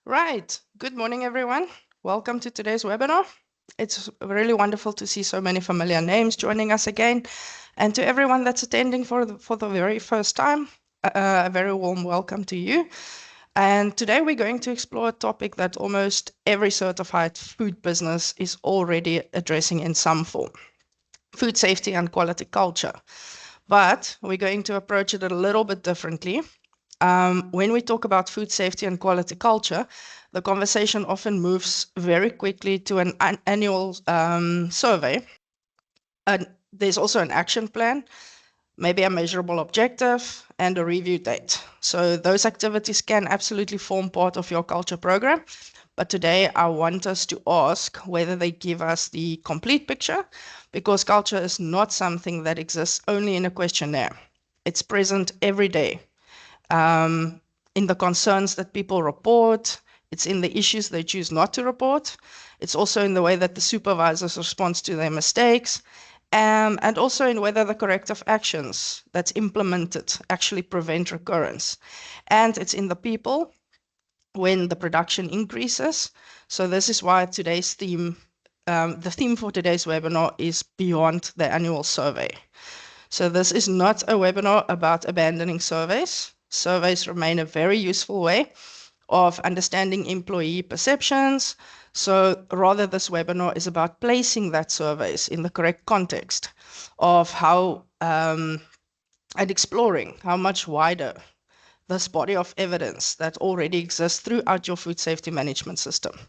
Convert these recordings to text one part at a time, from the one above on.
Right. Good morning, everyone. Welcome to today's webinar. It's really wonderful to see so many familiar names joining us again. And to everyone that's attending for the very first time, a very warm welcome to you. And today we're going to explore a topic that almost every certified food business is already addressing in some form: food safety and quality culture. But we're going to approach it a little bit differently. When we talk about food safety and quality culture, the conversation often moves very quickly to an annual survey. And there's also an action plan, maybe a measurable objective, and a review date. So those activities can absolutely form part of your culture program. But today I want us to ask whether they give us the complete picture, because culture is not something that exists only in a questionnaire. It's present every day, in the concerns that people report. It's in the issues they choose not to report. It's also in the way that the supervisors respond to their mistakes, and also in whether the corrective actions that's implemented actually prevent recurrence. And it's in the people when the production increases. So this is why today's theme, the theme for today's webinar is Beyond the Annual Survey. So this is not a webinar about abandoning surveys. Surveys remain a very useful way of understanding employee perceptions. So rather, this webinar is about placing that surveys in the correct context of how, and exploring how much wider this body of evidence that already exists throughout your food safety management system.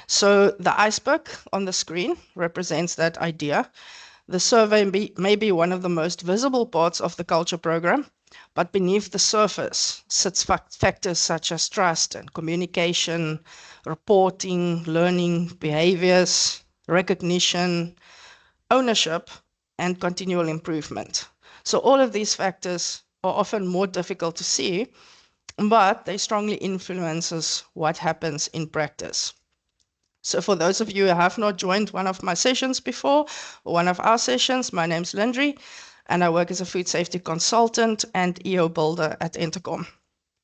So the iceberg on the screen represents that idea. The survey may be one of the most visible parts of the culture program, but beneath the surface sits factors such as trust and communication, reporting, learning, behaviors, recognition, ownership, and continual improvement. So all of these factors are often more difficult to see, but they strongly influences what happens in practice. So for those of you who have not joined one of my sessions before, or one of our sessions, my name's Lindri, and I work as a food safety consultant and EO builder at Intercom.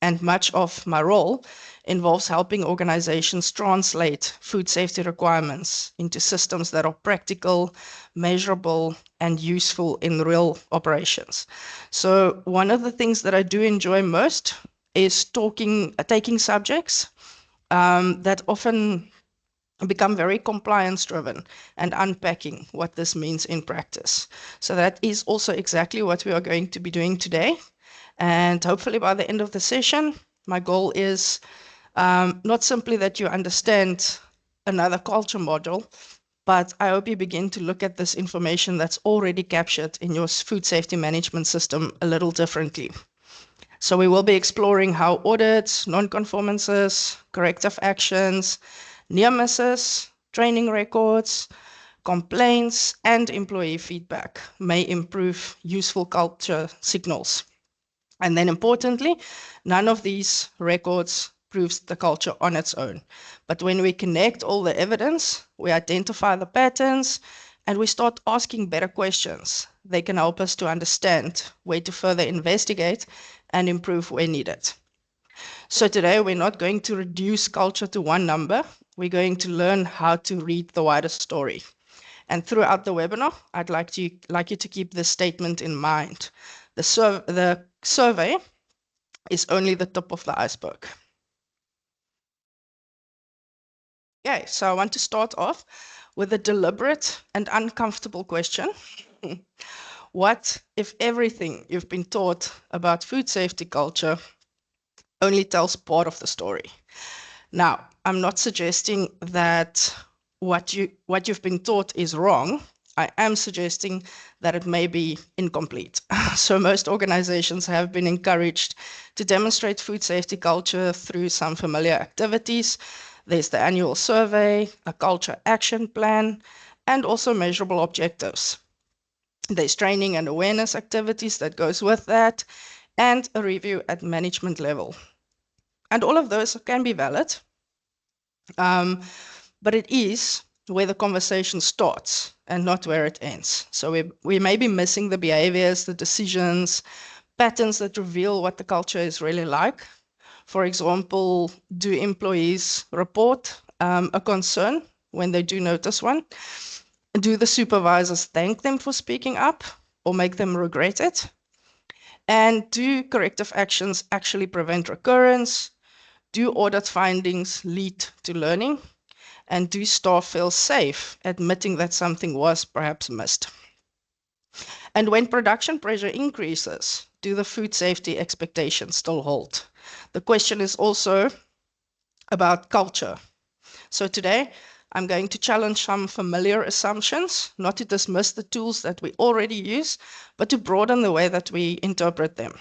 And much of my role involves helping organizations translate food safety requirements into systems that are practical, measurable, and useful in real operations. So one of the things that I do enjoy most is taking subjects that often become very compliance driven and unpacking what this means in practice. So that is also exactly what we are going to be doing today. And hopefully by the end of the session, my goal is not simply that you understand another culture module, but I hope you begin to look at this information that's already captured in your food safety management system a little differently. So we will be exploring how audits, non-conformances, corrective actions, near misses, training records, complaints, and employee feedback may improve useful culture signals. And then importantly, none of these records proves the culture on its own. But when we connect all the evidence, we identify the patterns, and we start asking better questions, they can help us to understand where to further investigate and improve where needed. So today we're not going to reduce culture to one number. We're going to learn how to read the wider story. And throughout the webinar, I'd like you to keep this statement in mind. The survey is only the tip of the iceberg. Okay, so I want to start off with a deliberate and uncomfortable question. What if everything you've been taught about food safety culture only tells part of the story? Now, I'm not suggesting that what you've been taught is wrong. I am suggesting that it may be incomplete. So most organizations have been encouraged to demonstrate food safety culture through some familiar activities. There's the annual survey, a culture action plan, and also measurable objectives. There's training and awareness activities that goes with that, and a review at management level. And all of those can be valid, but it is where the conversation starts and not where it ends. So we may be missing the behaviors, the decisions, patterns that reveal what the culture is really like. For example, do employees report a concern when they do notice one? Do the supervisors thank them for speaking up or make them regret it? And do corrective actions actually prevent recurrence? Do audit findings lead to learning? And do staff feel safe admitting that something was perhaps missed? And when production pressure increases, do the food safety expectations still hold? The question is also about culture. So today, I'm going to challenge some familiar assumptions, not to dismiss the tools that we already use, but to broaden the way that we interpret them.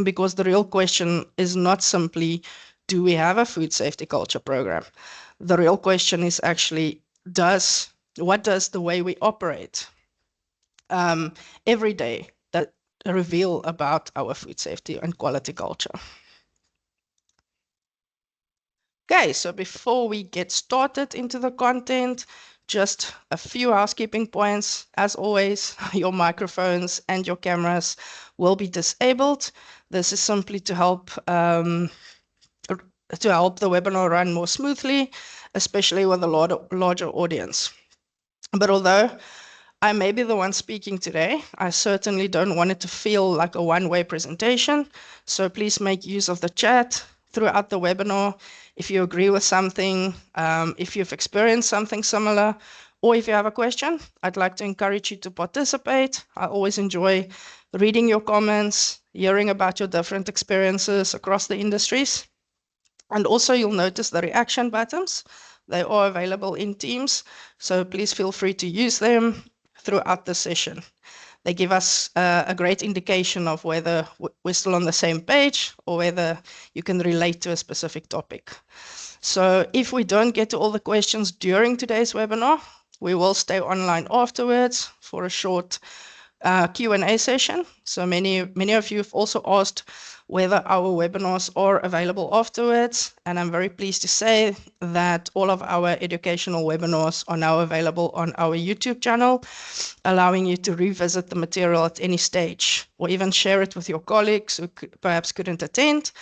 Because the real question is not simply, do we have a food safety culture program? The real question is actually, what does the way we operate every day that reveal about our food safety and quality culture? Okay, so before we get started into the content, just a few housekeeping points. As always, your microphones and your cameras will be disabled. This is simply to help the webinar run more smoothly, especially with a larger audience. But although I may be the one speaking today, I certainly don't want it to feel like a one-way presentation. So please make use of the chat throughout the webinar. If you agree with something, if you've experienced something similar, or if you have a question, I'd like to encourage you to participate. I always enjoy reading your comments, hearing about your different experiences across the industries. And also you'll notice the reaction buttons. They are available in Teams, so please feel free to use them throughout the session. They give us a great indication of whether we're still on the same page or whether you can relate to a specific topic. So if we don't get to all the questions during today's webinar, we will stay online afterwards for a short Q&A session. So many of you have also asked whether our webinars are available afterwards. And I'm very pleased to say that all of our educational webinars are now available on our YouTube channel, allowing you to revisit the material at any stage or even share it with your colleagues who perhaps couldn't attend.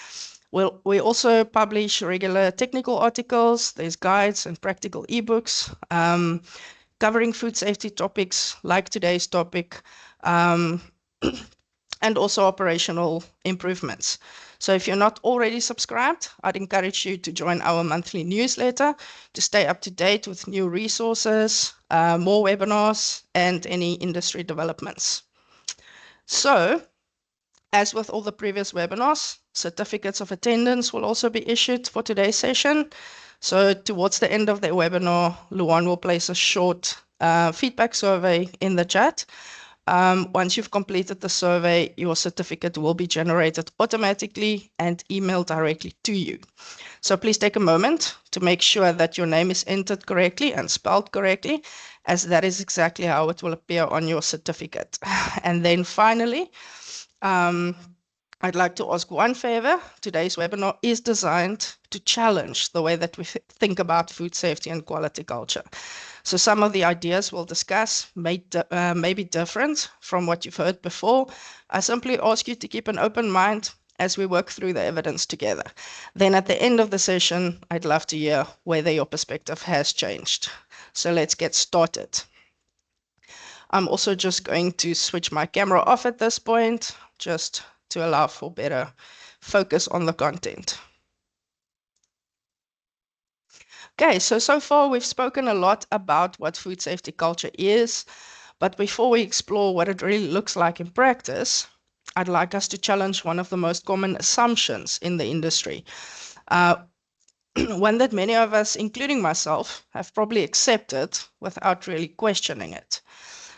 We also publish regular technical articles. There's guides and practical ebooks covering food safety topics like today's topic, and also operational improvements. So if you're not already subscribed, I'd encourage you to join our monthly newsletter to stay up to date with new resources, more webinars, and any industry developments. So, as with all the previous webinars, certificates of attendance will also be issued for today's session. So towards the end of the webinar, Luan will place a short feedback survey in the chat. Once you've completed the survey, your certificate will be generated automatically and emailed directly to you. So please take a moment to make sure that your name is entered correctly and spelled correctly, as that is exactly how it will appear on your certificate. And then finally, I'd like to ask one favor. Today's webinar is designed to challenge the way that we think about food safety and quality culture. So some of the ideas we'll discuss may be different from what you've heard before. I simply ask you to keep an open mind as we work through the evidence together. Then at the end of the session, I'd love to hear whether your perspective has changed. So let's get started. I'm also just going to switch my camera off at this point, just to allow for better focus on the content. Okay, so far we've spoken a lot about what food safety culture is, but before we explore what it really looks like in practice, I'd like us to challenge one of the most common assumptions in the industry. One that many of us, including myself, have probably accepted without really questioning it.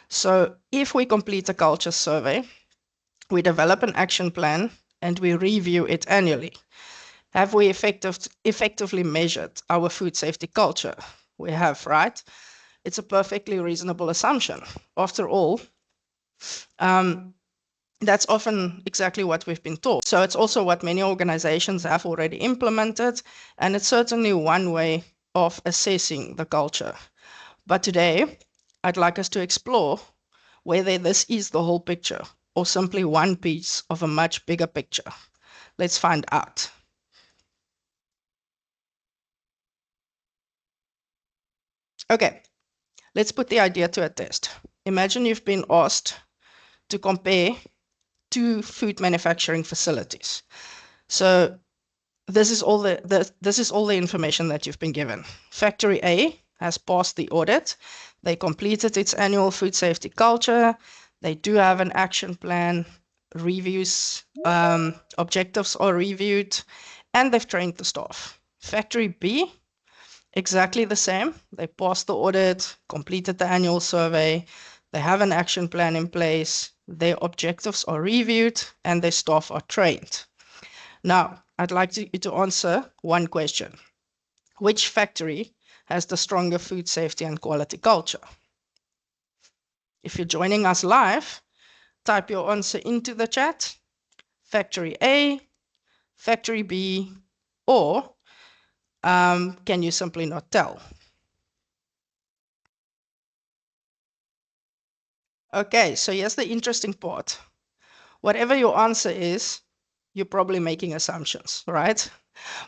So if we complete a culture survey, we develop an action plan, and we review it annually. Have we effectively measured our food safety culture? We have, right? It's a perfectly reasonable assumption. After all, that's often exactly what we've been taught. So it's also what many organizations have already implemented, and it's certainly one way of assessing the culture. But today, I'd like us to explore whether this is the whole picture or simply one piece of a much bigger picture. Let's find out. Okay, let's put the idea to a test. Imagine you've been asked to compare two food manufacturing facilities. So this is all the information that you've been given. Factory A has passed the audit. They completed its annual food safety culture. They do have an action plan, reviews, objectives are reviewed, and they've trained the staff. Factory B, exactly the same. They passed the audit, completed the annual survey. They have an action plan in place. Their objectives are reviewed, and their staff are trained. Now, I'd like you to answer one question. Which factory has the stronger food safety and quality culture? If you're joining us live, type your answer into the chat. Factory A, Factory B, or can you simply not tell? Okay, so here's the interesting part. Whatever your answer is, you're probably making assumptions, right?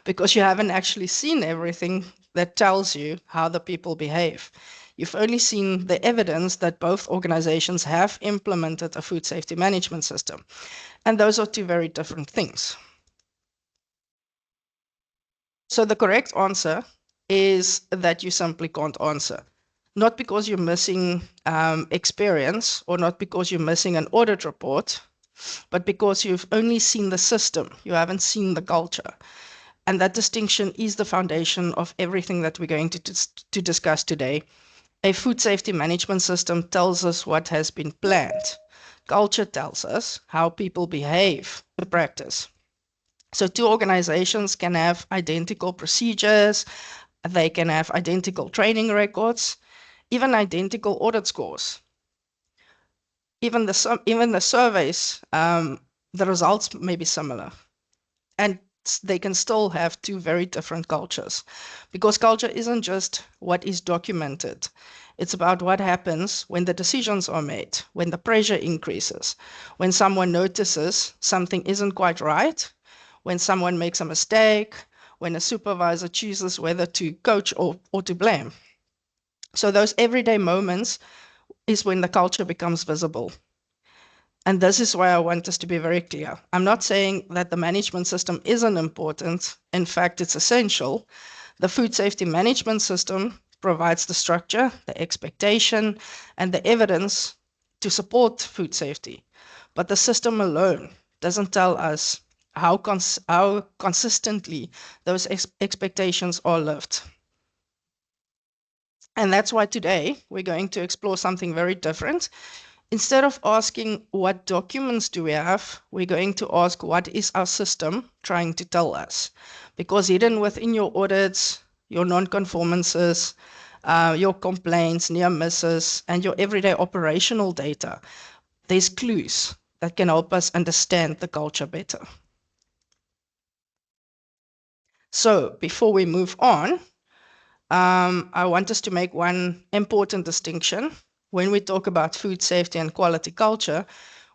Because you haven't actually seen everything that tells you how the people behave. You've only seen the evidence that both organizations have implemented a food safety management system. And those are two very different things. So the correct answer is that you simply can't answer. Not because you're missing experience or not because you're missing an audit report, but because you've only seen the system. You haven't seen the culture. And that distinction is the foundation of everything that we're going to discuss today. A food safety management system tells us what has been planned. Culture tells us how people behave in practice. So two organizations can have identical procedures, they can have identical training records, even identical audit scores. Even the surveys, the results may be similar. And they can still have two very different cultures, because culture isn't just what is documented. It's about what happens when the decisions are made, when the pressure increases, when someone notices something isn't quite right, when someone makes a mistake, when a supervisor chooses whether to coach or to blame. So those everyday moments is when the culture becomes visible. And this is why I want us to be very clear. I'm not saying that the management system isn't important. In fact, it's essential. The food safety management system provides the structure, the expectation, and the evidence to support food safety. But the system alone doesn't tell us how consistently those expectations are lived. And that's why today we're going to explore something very different. Instead of asking what documents do we have, we're going to ask what is our system trying to tell us? Because hidden within your audits, your non-conformances, your complaints, near misses, and your everyday operational data, there's clues that can help us understand the culture better. So before we move on, I want us to make one important distinction. When we talk about food safety and quality culture,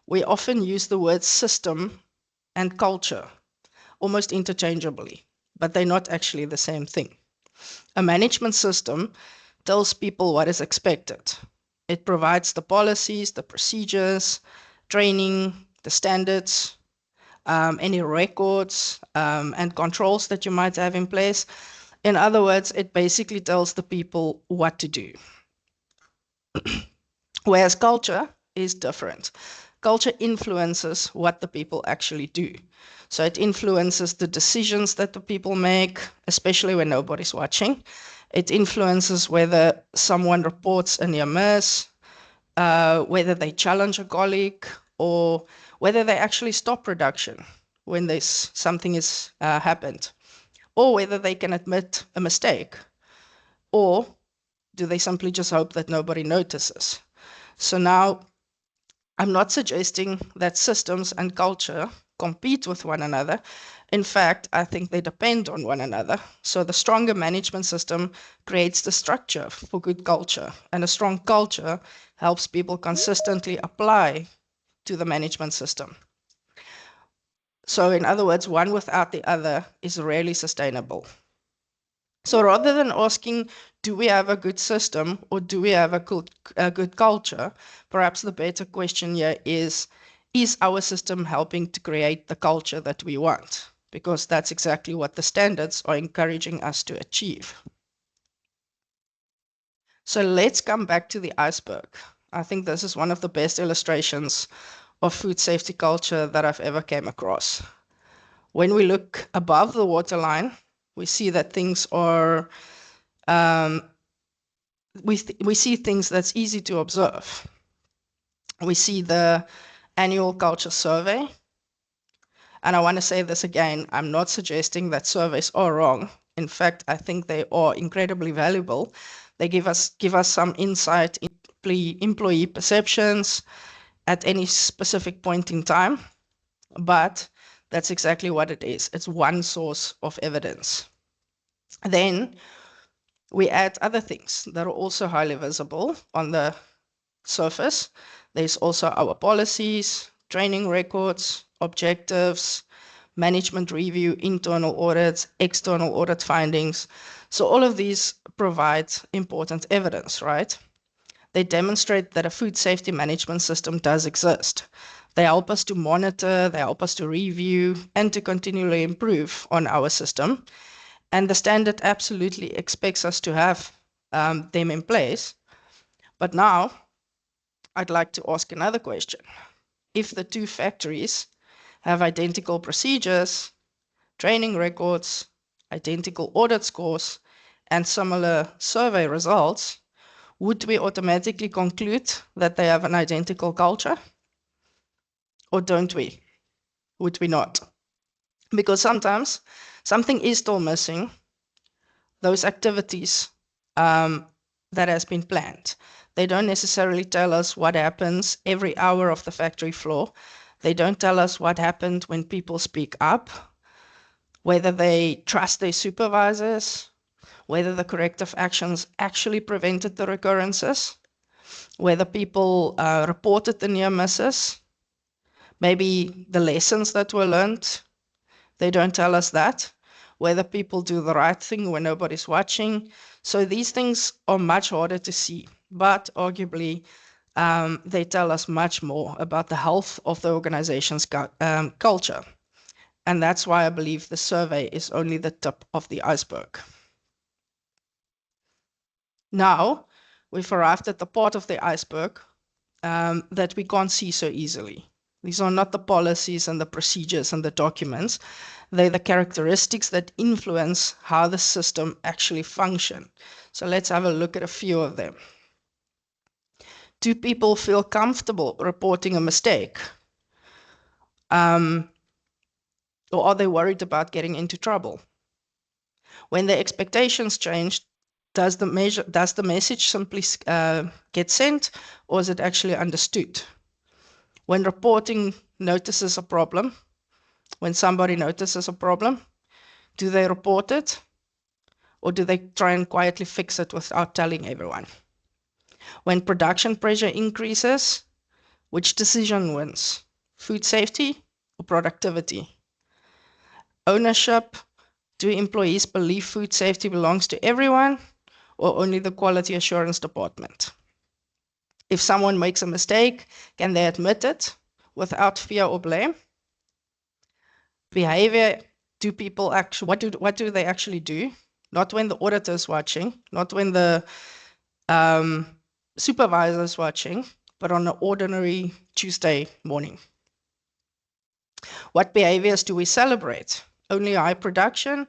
we often use the words system and culture almost interchangeably, but they're not actually the same thing. A management system tells people what is expected. It provides the policies, the procedures, training, the standards, any records and controls that you might have in place. In other words, it basically tells the people what to do. Whereas culture is different. Culture influences what the people actually do. So it influences the decisions that the people make, especially when nobody's watching. It influences whether someone reports a near miss, whether they challenge a colleague, or whether they actually stop production when there's something has happened, or whether they can admit a mistake, or do they simply just hope that nobody notices? So now, I'm not suggesting that systems and culture compete with one another. In fact, I think they depend on one another. So the stronger management system creates the structure for good culture, and a strong culture helps people consistently apply to the management system. So in other words, one without the other is rarely sustainable. So rather than asking, Do we have a good system, or do we have a good culture? Perhaps the better question here is our system helping to create the culture that we want? Because that's exactly what the standards are encouraging us to achieve. So let's come back to the iceberg. I think this is one of the best illustrations of food safety culture that I've ever came across. When we look above the waterline, we see that things are, we see things that's easy to observe. We see the annual culture survey. And I want to say this again, I'm not suggesting that surveys are wrong. In fact, I think they are incredibly valuable. They give us some insight into employee perceptions at any specific point in time. But that's exactly what it is. It's one source of evidence. Then we add other things that are also highly visible on the surface. There's also our policies, training records, objectives, management review, internal audits, external audit findings. So all of these provide important evidence, right? They demonstrate that a food safety management system does exist. They help us to monitor, they help us to review, and to continually improve on our system. And the standard absolutely expects us to have them in place. But now, I'd like to ask another question. If the two factories have identical procedures, training records, identical audit scores, and similar survey results, would we automatically conclude that they have an identical culture? Or don't we? Would we not? Because sometimes something is still missing, those activities that has been planned. They don't necessarily tell us what happens every hour of the factory floor. They don't tell us what happened when people speak up, whether they trust their supervisors, whether the corrective actions actually prevented the recurrences, whether people reported the near misses, maybe the lessons that were learned. They don't tell us that, whether people do the right thing when nobody's watching. So these things are much harder to see, but arguably they tell us much more about the health of the organization's culture. And that's why I believe the survey is only the tip of the iceberg. Now, we've arrived at the part of the iceberg that we can't see so easily. These are not the policies and the procedures and the documents. They're the characteristics that influence how the system actually functions. So let's have a look at a few of them. Do people feel comfortable reporting a mistake? Or are they worried about getting into trouble? When the expectations change, does the message simply get sent, or is it actually understood? When reporting notices a problem, when somebody notices a problem, do they report it, or do they try and quietly fix it without telling everyone? When production pressure increases, which decision wins? Food safety or productivity? Ownership. Do employees believe food safety belongs to everyone or only the quality assurance department? If someone makes a mistake, can they admit it without fear or blame? Behavior. Do people actually, what do they actually do? Not when the auditor is watching, not when the supervisor is watching, but on an ordinary Tuesday morning. What behaviors do we celebrate? Only high production?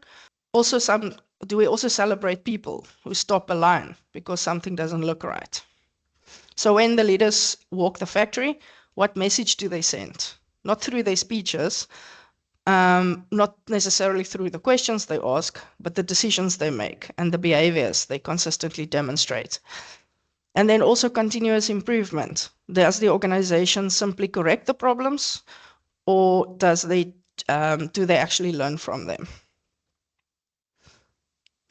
Do we also celebrate people who stop a line because something doesn't look right? So when the leaders walk the factory, what message do they send? Not through their speeches, not necessarily through the questions they ask, but the decisions they make and the behaviors they consistently demonstrate. And then also continuous improvement. Does the organization simply correct the problems, or do they actually learn from them?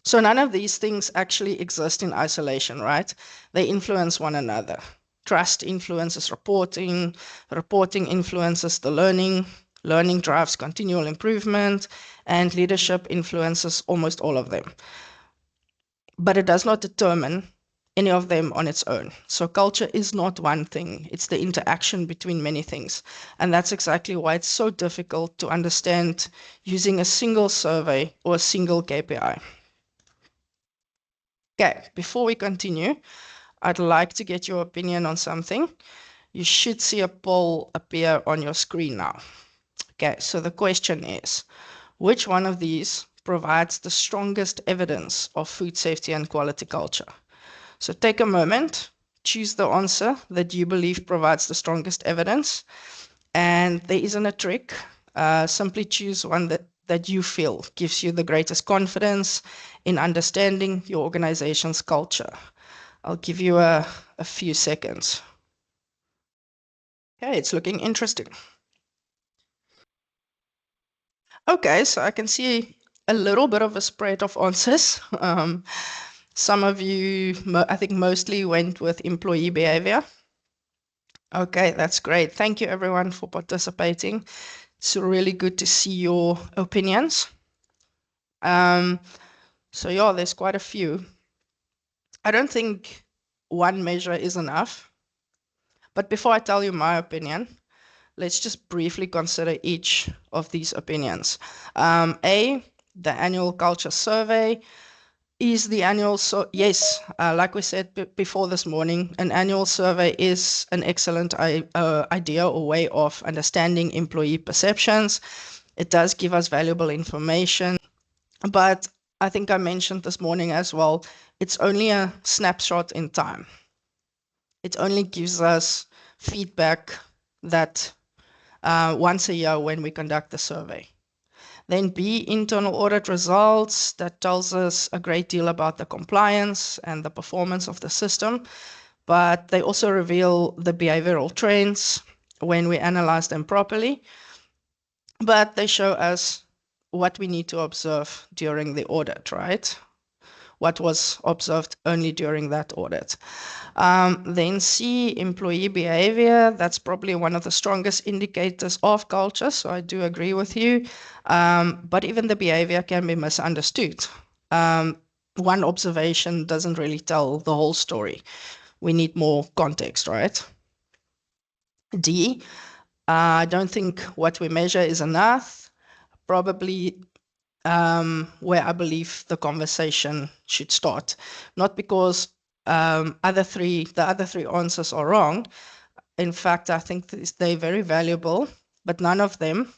So none of these things actually exist in isolation, right? They influence one another. Trust influences reporting, reporting influences the learning, learning drives continual improvement, and leadership influences almost all of them. but it does not determine any of them on its own. So culture is not one thing, it's the interaction between many things. And that's exactly why it's so difficult to understand using a single survey or a single KPI. Okay, before we continue, I'd like to get your opinion on something. You should see a poll appear on your screen now. Okay, so the question is, which one of these provides the strongest evidence of food safety and quality culture? So take a moment, choose the answer that you believe provides the strongest evidence. And there isn't a trick. Simply choose one that you feel gives you the greatest confidence in understanding your organization's culture. I'll give you a few seconds. Okay, it's looking interesting. Okay, so I can see a little bit of a spread of answers. Some of you, I think mostly went with employee behavior. Okay, that's great. Thank you everyone for participating. It's really good to see your opinions. So yeah, there's quite a few. I don't think one measure is enough. But before I tell you my opinion, let's just briefly consider each of these opinions. A, the annual culture survey. Is the annual, so yes, like we said before this morning, an annual survey is an excellent idea or way of understanding employee perceptions. It does give us valuable information, but I think I mentioned this morning as well, it's only a snapshot in time. It only gives us feedback that once a year when we conduct the survey. Then B, internal audit results. That tells us a great deal about the compliance and the performance of the system, but they also reveal the behavioral trends when we analyze them properly. But they show us what we need to observe during the audit, right? What was observed only during that audit. Then C, employee behavior. That's probably one of the strongest indicators of culture, so I do agree with you. But even the behavior can be misunderstood. One observation doesn't really tell the whole story. We need more context, right? D, I don't think what we measure is enough. Probably where I believe the conversation should start. Not because the other three answers are wrong. In fact, I think they're very valuable, but none of them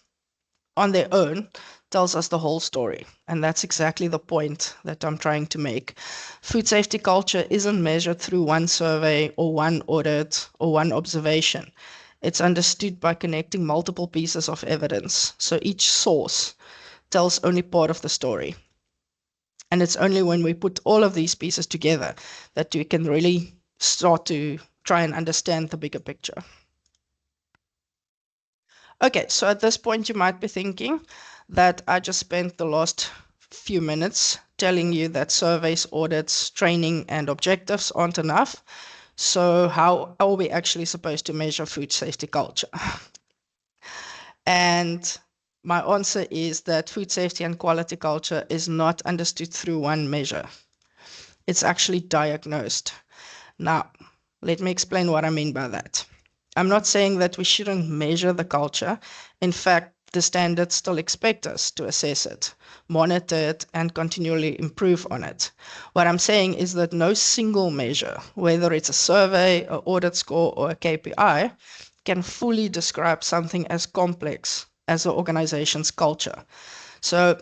on their own tells us the whole story. And that's exactly the point that I'm trying to make. Food safety culture isn't measured through one survey or one audit or one observation. It's understood by connecting multiple pieces of evidence. So each source tells only part of the story. And it's only when we put all of these pieces together that we can really start to try and understand the bigger picture. Okay, so at this point you might be thinking that I just spent the last few minutes telling you that surveys, audits, training, and objectives aren't enough. So how are we actually supposed to measure food safety culture? And my answer is that food safety and quality culture is not understood through one measure. It's actually diagnosed. Now, let me explain what I mean by that. I'm not saying that we shouldn't measure the culture. In fact, the standards still expect us to assess it, monitor it, and continually improve on it. What I'm saying is that no single measure, whether it's a survey, an audit score, or a KPI, can fully describe something as complex as an organization's culture. So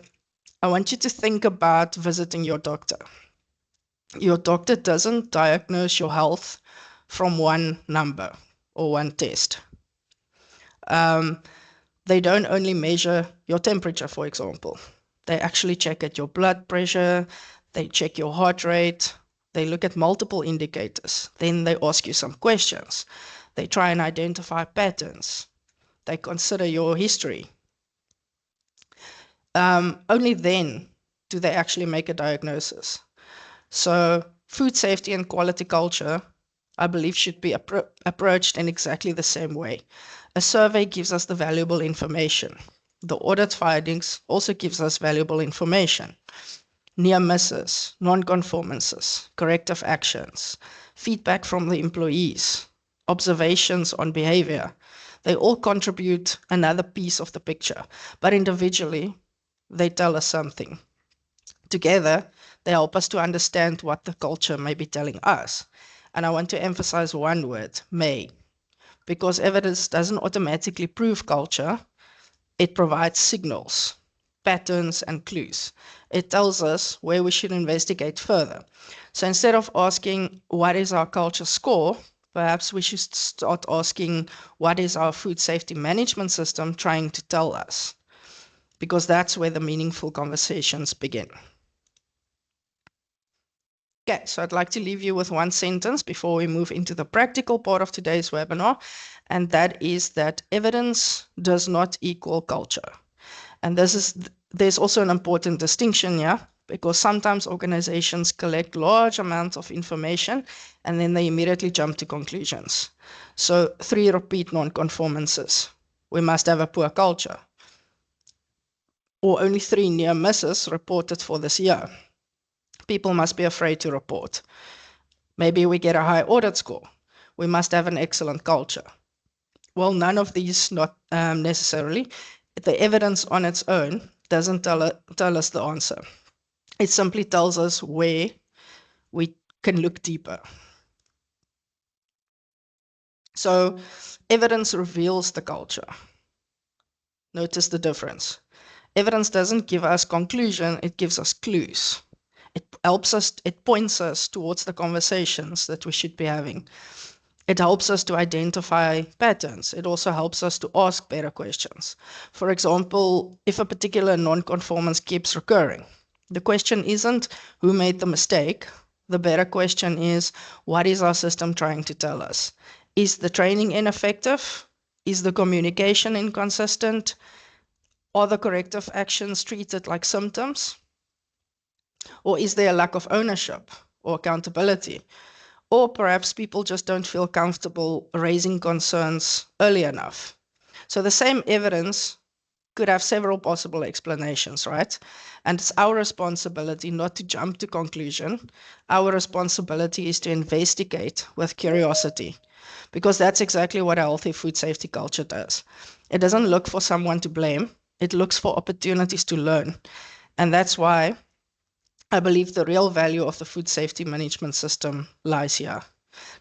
I want you to think about visiting your doctor. Your doctor doesn't diagnose your health from one number or one test. They don't only measure your temperature, for example. They actually check at your blood pressure, they check your heart rate, they look at multiple indicators. Then they ask you some questions. They try and identify patterns. They consider your history. Only then do they actually make a diagnosis. So food safety and quality culture, I believe, should be approached in exactly the same way. A survey gives us the valuable information. The audit findings also gives us valuable information. near misses, non-conformances, corrective actions, feedback from the employees, observations on behavior. They all contribute another piece of the picture, but individually, they tell us something. Together, they help us to understand what the culture may be telling us. And I want to emphasize one word, may, because evidence doesn't automatically prove culture. It provides signals, patterns, and clues. It tells us where we should investigate further. So instead of asking, what is our culture score? Perhaps we should start asking, what is our food safety management system trying to tell us? Because that's where the meaningful conversations begin. Okay, so I'd like to leave you with one sentence before we move into the practical part of today's webinar, and that is that evidence does not equal culture. And there's also an important distinction here, because sometimes organizations collect large amounts of information and then they immediately jump to conclusions. So 3 repeat non-conformances. We must have a poor culture. Or only 3 near misses reported for this year. People must be afraid to report. Maybe we get a high audit score. We must have an excellent culture. Well, none of these, not necessarily. The evidence on its own doesn't tell us the answer. It simply tells us where we can look deeper. So evidence reveals the culture. Notice the difference. Evidence doesn't give us conclusion, it gives us clues. It helps us, it points us towards the conversations that we should be having. It helps us to identify patterns. It also helps us to ask better questions. For example, if a particular non-conformance keeps recurring, the question isn't who made the mistake. The better question is, what is our system trying to tell us? Is the training ineffective? Is the communication inconsistent? Are the corrective actions treated like symptoms? Or is there a lack of ownership or accountability? Or perhaps people just don't feel comfortable raising concerns early enough. So the same evidence could have several possible explanations, right? And it's our responsibility not to jump to conclusion. Our responsibility is to investigate with curiosity, because that's exactly what a healthy food safety culture does. It doesn't look for someone to blame. It looks for opportunities to learn. And that's why I believe the real value of the food safety management system lies here.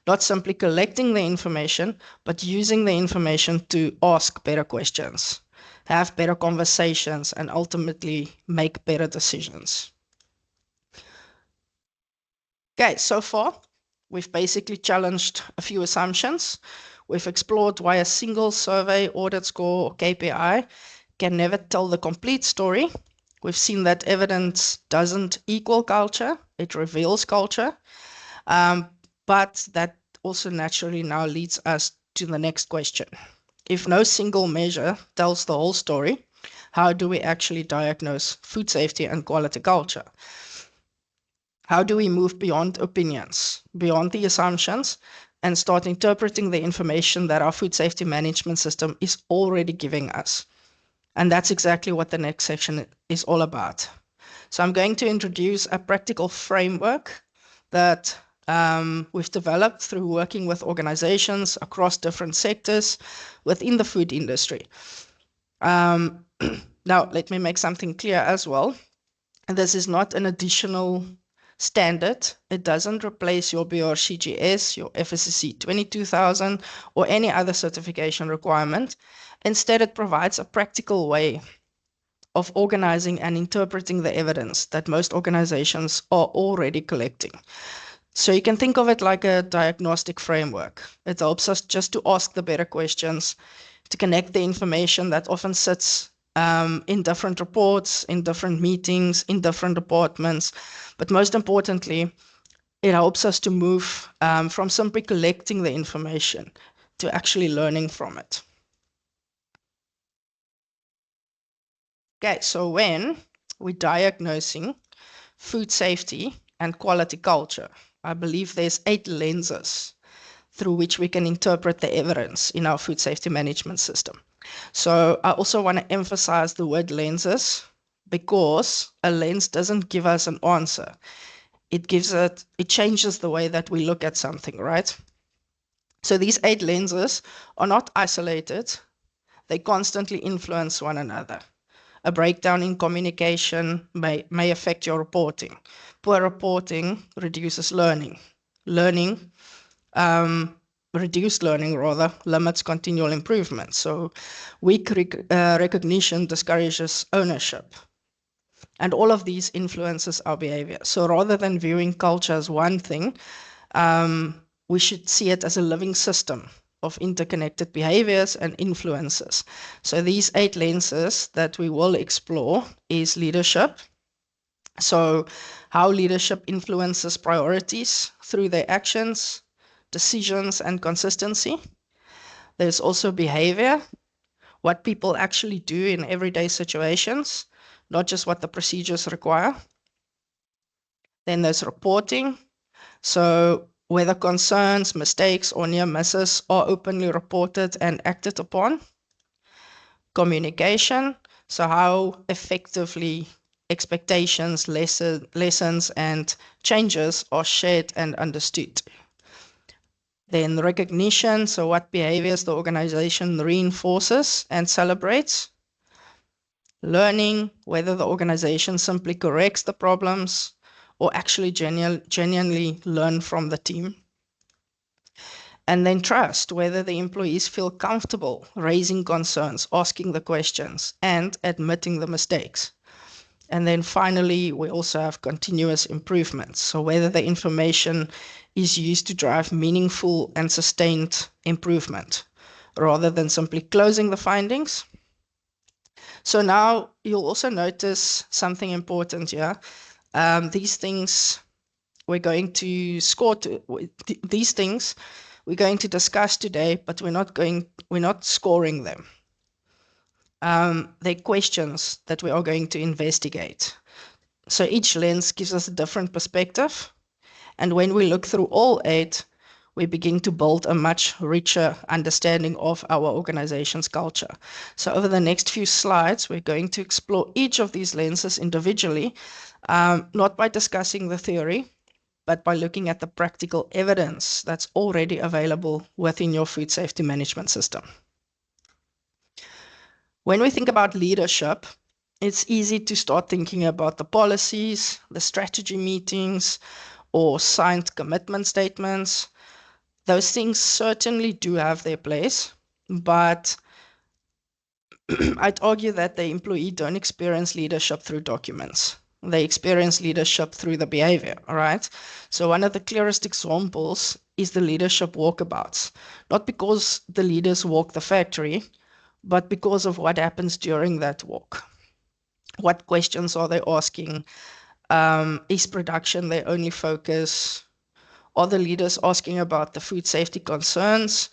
Not simply collecting the information, but using the information to ask better questions, have better conversations, and ultimately make better decisions. Okay, so far, we've basically challenged a few assumptions. We've explored why a single survey, audit score, or KPI can never tell the complete story. We've seen that evidence doesn't equal culture, it reveals culture. But that also naturally now leads us to the next question. If no single measure tells the whole story, how do we actually diagnose food safety and quality culture? How do we move beyond opinions, beyond the assumptions, and start interpreting the information that our food safety management system is already giving us? And that's exactly what the next section is all about. So I'm going to introduce a practical framework that we've developed through working with organizations across different sectors within the food industry. Now, let me make something clear as well. This is not an additional standard. It doesn't replace your BRCGS, your FSCC 22000, or any other certification requirement. Instead, it provides a practical way of organizing and interpreting the evidence that most organizations are already collecting. So you can think of it like a diagnostic framework. It helps us just to ask the better questions, to connect the information that often sits in different reports, in different meetings, in different departments. But most importantly, it helps us to move from simply collecting the information to actually learning from it. Okay, so when we're diagnosing food safety and quality culture, I believe there's 8 lenses through which we can interpret the evidence in our food safety management system. So I also want to emphasize the word lenses, because a lens doesn't give us an answer. It changes the way that we look at something, right? So these 8 lenses are not isolated. They constantly influence one another. A breakdown in communication may affect your reporting. Poor reporting reduces learning. Learning, reduced learning rather, limits continual improvement. So weak recognition discourages ownership. And all of these influences our behavior. So rather than viewing culture as one thing, we should see it as a living system of interconnected behaviors and influences. So these 8 lenses that we will explore is leadership. So how leadership influences priorities through their actions, decisions, and consistency. There's also behavior, what people actually do in everyday situations, not just what the procedures require. Then there's reporting. So whether concerns, mistakes, or near misses are openly reported and acted upon. Communication. So how effectively expectations, lessons, and changes are shared and understood. Then recognition. So what behaviors the organization reinforces and celebrates. Learning, whether the organization simply corrects the problems or actually genuinely learn from the team. And then trust, whether the employees feel comfortable raising concerns, asking the questions, and admitting the mistakes. And then finally, we also have continuous improvements. So whether the information is used to drive meaningful and sustained improvement, rather than simply closing the findings. So now you'll also notice something important here. These things we're going to score to these things we're going to discuss today, but we're not scoring them. They're questions that we are going to investigate. So each lens gives us a different perspective. And when we look through all 8, we begin to build a much richer understanding of our organization's culture. So over the next few slides, we're going to explore each of these lenses individually, not by discussing the theory, but by looking at the practical evidence that's already available within your food safety management system. When we think about leadership, it's easy to start thinking about the policies, the strategy meetings, or signed commitment statements. Those things certainly do have their place, but I'd argue that the employee don't experience leadership through documents. They experience leadership through the behavior, all right? So one of the clearest examples is the leadership walkabouts. Not because the leaders walk the factory, but because of what happens during that walk. What questions are they asking? Is production their only focus? Are the leaders asking about the food safety concerns?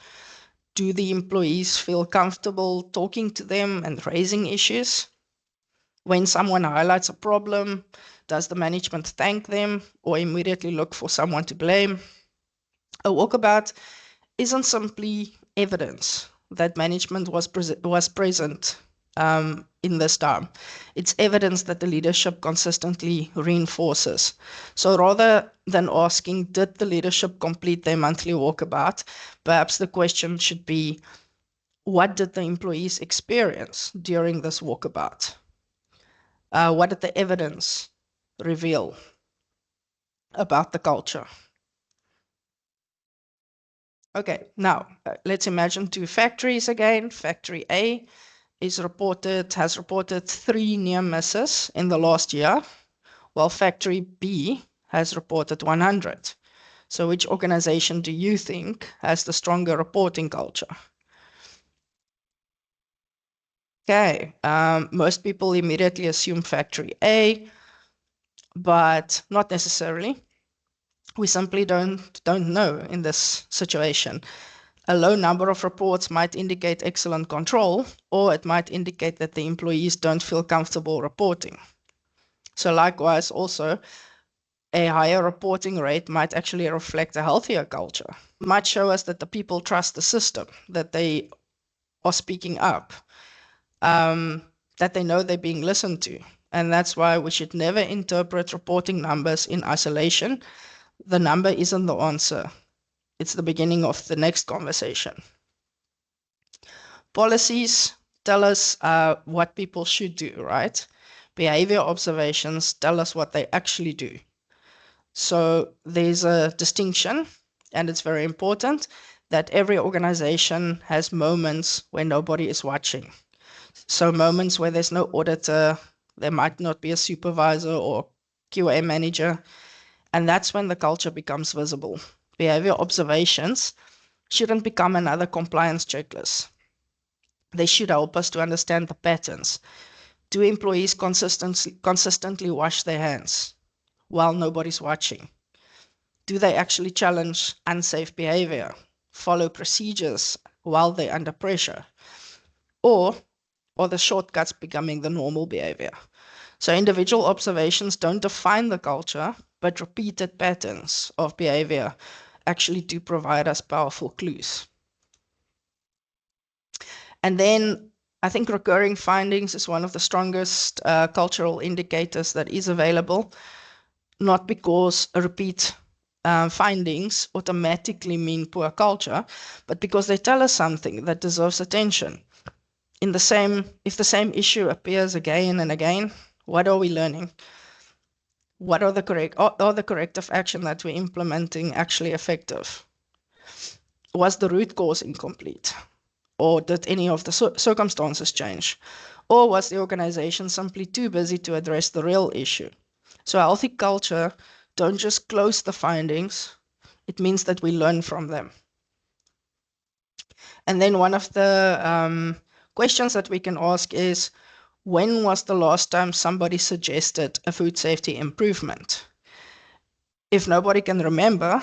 Do the employees feel comfortable talking to them and raising issues? When someone highlights a problem, does the management thank them or immediately look for someone to blame? A walkabout isn't simply evidence that management was present in this time. It's evidence that the leadership consistently reinforces. So rather than asking, did the leadership complete their monthly walkabout, perhaps the question should be, what did the employees experience during this walkabout? What did the evidence reveal about the culture? Okay, now let's imagine 2 factories again. Factory A has reported 3 near misses in the last year, while Factory B has reported 100. So which organization do you think has the stronger reporting culture? Okay, most people immediately assume Factory A, but not necessarily. We simply don't know in this situation. A low number of reports might indicate excellent control, or it might indicate that the employees don't feel comfortable reporting. So likewise, also, a higher reporting rate might actually reflect a healthier culture. It might show us that the people trust the system, that they are speaking up, that they know they're being listened to, And that's why we should never interpret reporting numbers in isolation. The number isn't the answer. It's the beginning of the next conversation. Policies tell us what people should do, right? Behavior observations tell us what they actually do. So there's a distinction, and it's very important that every organization has moments when nobody is watching. So moments where there's no auditor, there might not be a supervisor or QA manager, and that's when the culture becomes visible. Behavior observations shouldn't become another compliance checklist. They should help us to understand the patterns. Do employees consistently wash their hands while nobody's watching? Do they actually challenge unsafe behavior, follow procedures while they're under pressure? Or are the shortcuts becoming the normal behavior? So individual observations don't define the culture, but repeated patterns of behavior actually do provide us powerful clues. And then I think recurring findings is one of the strongest cultural indicators that is available, not because a repeat findings automatically mean poor culture, but because they tell us something that deserves attention. If the same issue appears again and again, what are we learning? What are the corrective action that we're implementing actually effective? Was the root cause incomplete? Or did any of the circumstances change? Or was the organization simply too busy to address the real issue? So a healthy culture don't just close the findings, it means that we learn from them. And then one of the questions that we can ask is, when was the last time somebody suggested a food safety improvement? If nobody can remember,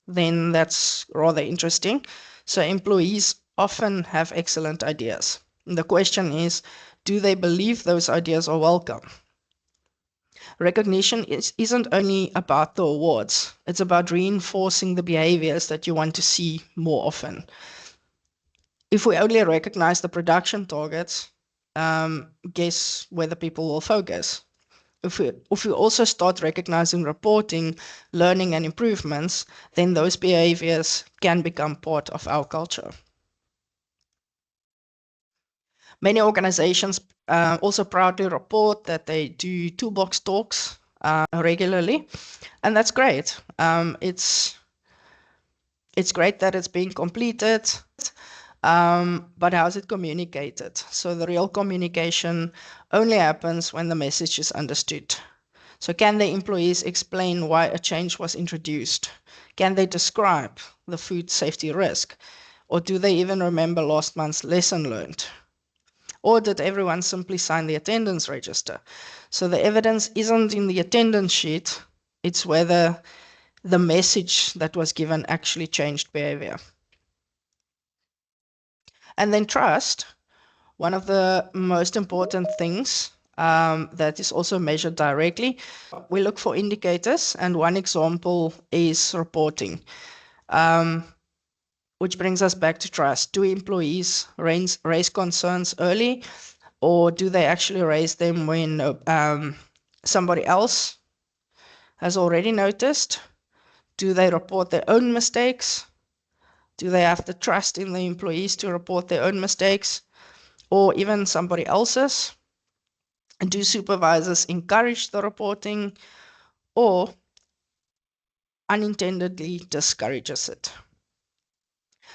then that's rather interesting. So employees often have excellent ideas. And the question is, do they believe those ideas are welcome? Recognition isn't only about the awards, it's about reinforcing the behaviors that you want to see more often. If we only recognize the production targets, guess where the people will focus. If we also start recognizing reporting, learning, and improvements, then those behaviors can become part of our culture. Many organizations also proudly report that they do toolbox talks regularly, and that's great. It's great that it's being completed, but how is it communicated? So the real communication only happens when the message is understood. So can the employees explain why a change was introduced? Can they describe the food safety risk? Or do they even remember last month's lesson learned? Or did everyone simply sign the attendance register? So the evidence isn't in the attendance sheet, it's whether the message that was given actually changed behavior. And then trust, one of the most important things that is also measured directly. We look for indicators, and one example is reporting, which brings us back to trust. Do employees raise concerns early, or do they actually raise them when somebody else has already noticed? Do they report their own mistakes? Do they have the trust in the employees to report their own mistakes, or even somebody else's? And do supervisors encourage the reporting, or unintendedly discourages it?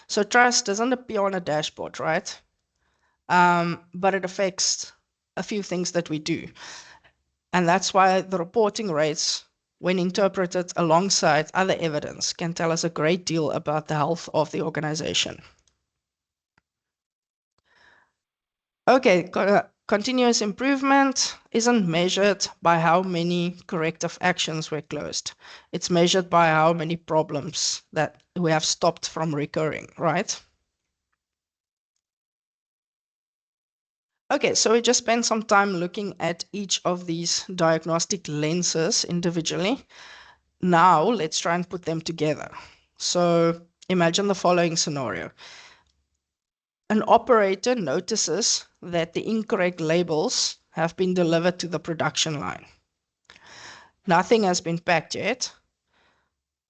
So trust doesn't appear on a dashboard, right? But it affects a few things that we do. And that's why the reporting rates, when interpreted alongside other evidence, can tell us a great deal about the health of the organization. Okay, continuous improvement isn't measured by how many corrective actions were closed. It's measured by how many problems that we have stopped from recurring, right? Okay, so we just spent some time looking at each of these diagnostic lenses individually. Now let's try and put them together. So imagine the following scenario. An operator notices that the incorrect labels have been delivered to the production line. Nothing has been packed yet.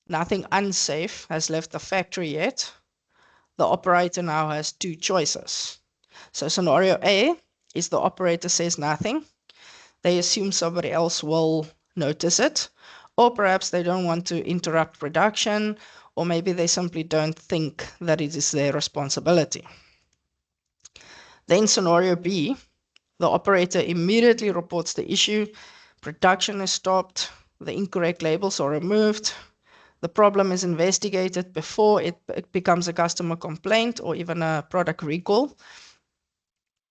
Nothing unsafe has left the factory yet. The operator now has two choices. So scenario A is the operator says nothing. They assume somebody else will notice it, or perhaps they don't want to interrupt production, or maybe they simply don't think that it is their responsibility. Then scenario B, the operator immediately reports the issue, production is stopped, the incorrect labels are removed, the problem is investigated before it becomes a customer complaint or even a product recall.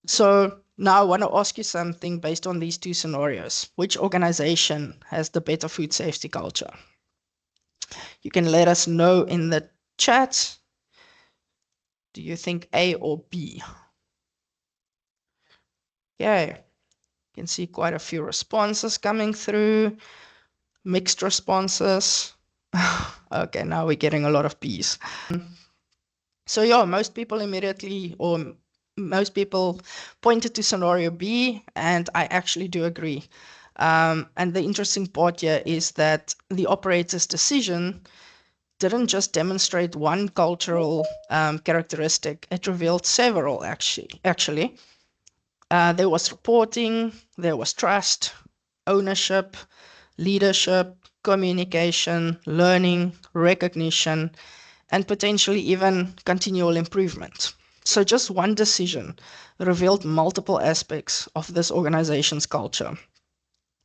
So now I want to ask you something based on these two scenarios. Which organization has the better food safety culture? You can let us know in the chat. Do you think A or B? Okay, you can see quite a few responses coming through, mixed responses. Okay, now we're getting a lot of B's. So yeah, most people pointed to scenario B, and I actually do agree. And the interesting part here is that the operator's decision didn't just demonstrate one cultural characteristic, it revealed several actually. There was reporting, there was trust, ownership, leadership, communication, learning, recognition, and potentially even continual improvement. So just one decision revealed multiple aspects of this organization's culture.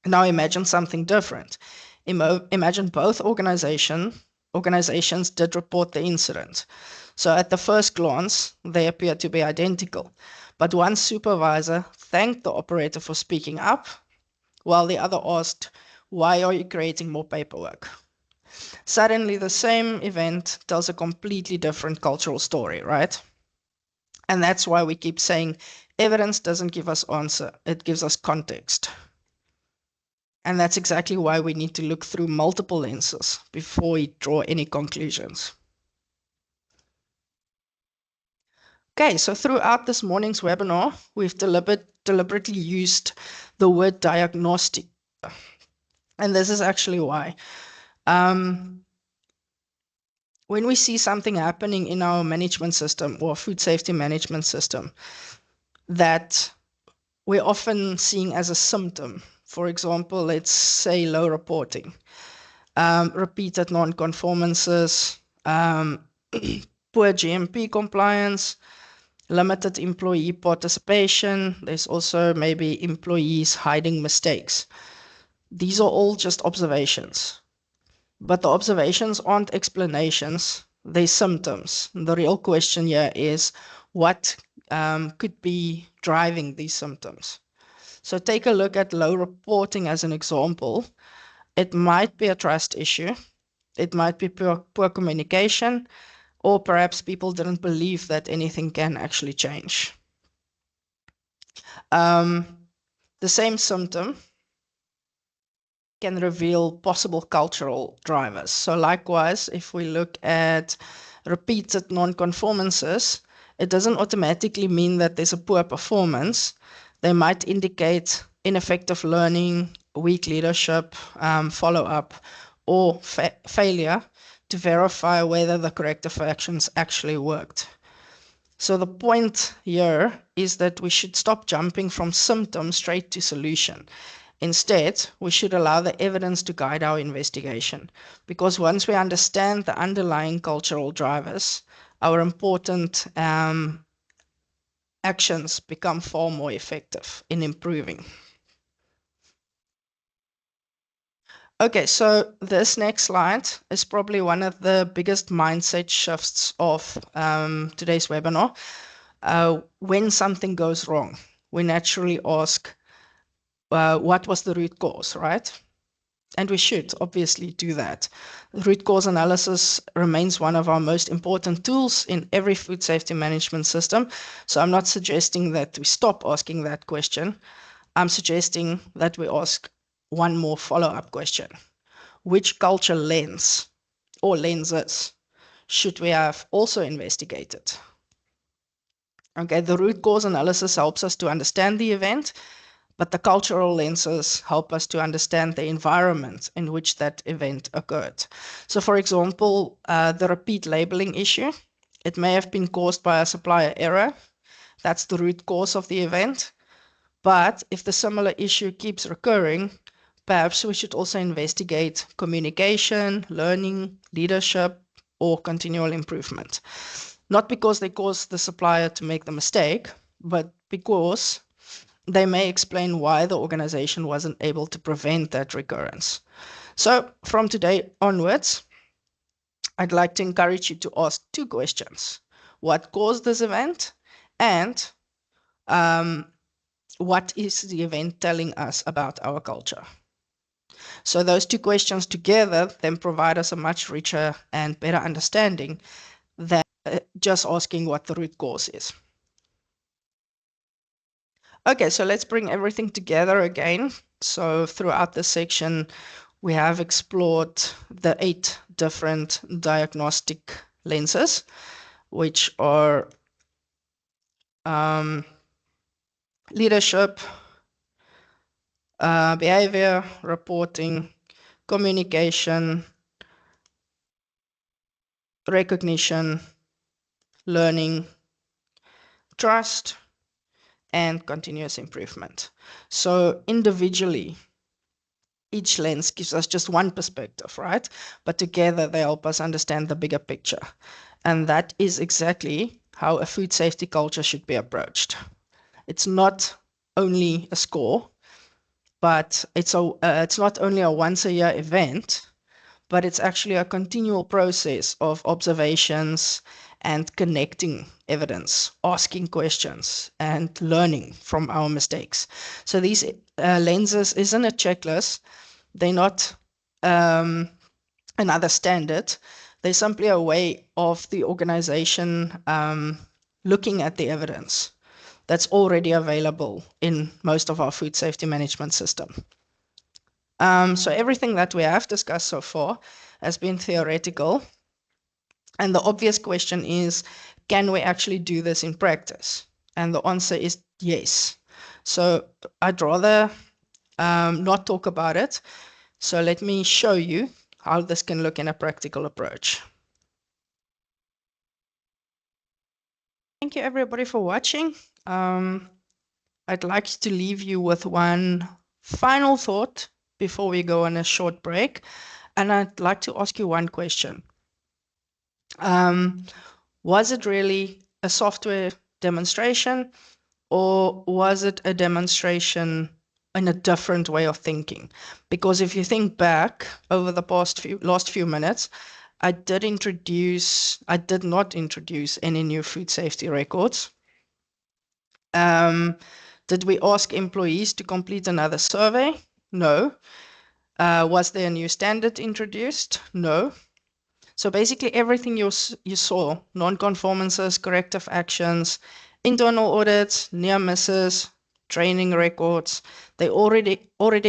Now imagine something different. Imagine both organizations did report the incident. So at the first glance, they appear to be identical. But one supervisor thanked the operator for speaking up, while the other asked, "Why are you creating more paperwork?" Suddenly, the same event tells a completely different cultural story, right? And that's why we keep saying evidence doesn't give us answer, it gives us context. And that's exactly why we need to look through multiple lenses before we draw any conclusions. Okay, so throughout this morning's webinar, we've deliberately used the word diagnostic. And this is actually why. When we see something happening in our management system or food safety management system that we're often seeing as a symptom, for example, let's say low reporting, repeated non-conformances, poor GMP compliance, limited employee participation. There's also maybe employees hiding mistakes. These are all just observations. But the observations aren't explanations, they're symptoms. The real question here is what could be driving these symptoms. So take a look at low reporting as an example. It might be a trust issue. It might be poor communication, or perhaps people didn't believe that anything can actually change. The same symptom can reveal possible cultural drivers. So likewise, if we look at repeated non-conformances, it doesn't automatically mean that there's a poor performance. They might indicate ineffective learning, weak leadership, follow-up, or failure to verify whether the corrective actions actually worked. So the point here is that we should stop jumping from symptom straight to solution. Instead, we should allow the evidence to guide our investigation, because once we understand the underlying cultural drivers, our important actions become far more effective in improving. Okay, so this next slide is probably one of the biggest mindset shifts of today's webinar. When something goes wrong, we naturally ask, what was the root cause, right? And we should obviously do that. Root cause analysis remains one of our most important tools in every food safety management system. So I'm not suggesting that we stop asking that question. I'm suggesting that we ask one more follow-up question. Which culture lens or lenses should we have also investigated? Okay, the root cause analysis helps us to understand the event, but the cultural lenses help us to understand the environment in which that event occurred. So, for example, the repeat labeling issue, it may have been caused by a supplier error. That's the root cause of the event. But if the similar issue keeps recurring, perhaps we should also investigate communication, learning, leadership, or continual improvement. Not because they caused the supplier to make the mistake, but because they may explain why the organization wasn't able to prevent that recurrence. So from today onwards, I'd like to encourage you to ask two questions. What caused this event? And what is the event telling us about our culture? So those two questions together then provide us a much richer and better understanding than just asking what the root cause is. Okay, so let's bring everything together again. So throughout this section, we have explored the 8 different diagnostic lenses, which are leadership, behavior, reporting, communication, recognition, learning, trust, and continuous improvement. So individually, each lens gives us just one perspective, right? But together they help us understand the bigger picture. And that is exactly how a food safety culture should be approached. It's not only a score, but it's not only a once a year event, but it's actually a continual process of observations and connecting evidence, asking questions, and learning from our mistakes. So these lenses isn't a checklist. They're not another standard. They're simply a way of the organization looking at the evidence that's already available in most of our food safety management system. So everything that we have discussed so far has been theoretical. And the obvious question is, can we actually do this in practice? And the answer is yes. So I'd rather not talk about it. So let me show you how this can look in a practical approach. Thank you everybody for watching. I'd like to leave you with one final thought before we go on a short break. And I'd like to ask you one question. Was it really a software demonstration, or was it a demonstration in a different way of thinking? Because if you think back over the last few minutes, I did not introduce any new food safety records. Did we ask employees to complete another survey? No. Was there a new standard introduced? No. So basically everything you saw, non-conformances, corrective actions, internal audits, near misses, training records, they already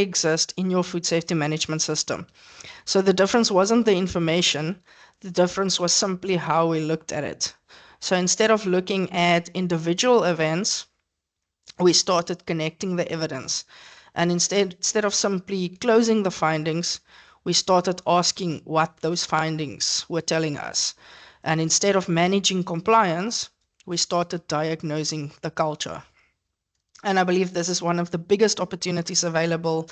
exist in your food safety management system. So the difference wasn't the information, the difference was simply how we looked at it. So instead of looking at individual events, we started connecting the evidence. And instead of simply closing the findings, we started asking what those findings were telling us. And instead of managing compliance, we started diagnosing the culture. And I believe this is one of the biggest opportunities available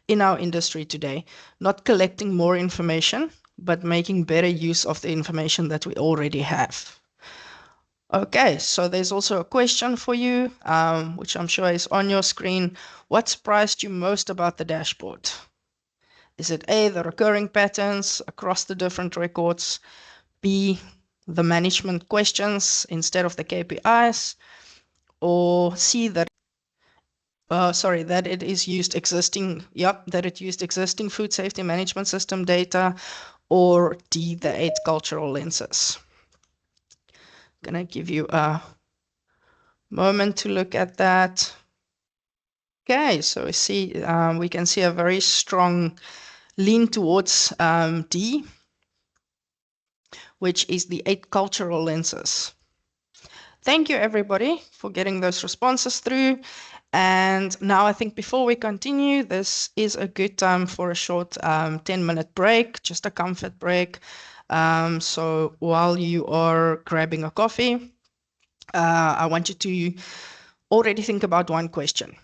in our industry today, not collecting more information, but making better use of the information that we already have. Okay, so there's also a question for you, which I'm sure is on your screen. What surprised you most about the dashboard? Is it A, the recurring patterns across the different records, B, the management questions instead of the KPIs, or C, that it used existing food safety management system data, or D, the 8 cultural lenses? I'm gonna give you a moment to look at that. Okay, so we can see a very strong lean towards D, which is the 8 cultural lenses. Thank you everybody for getting those responses through. And now I think before we continue, this is a good time for a short 10-minute break, just a comfort break. So while you are grabbing a coffee, I want you to already think about one question.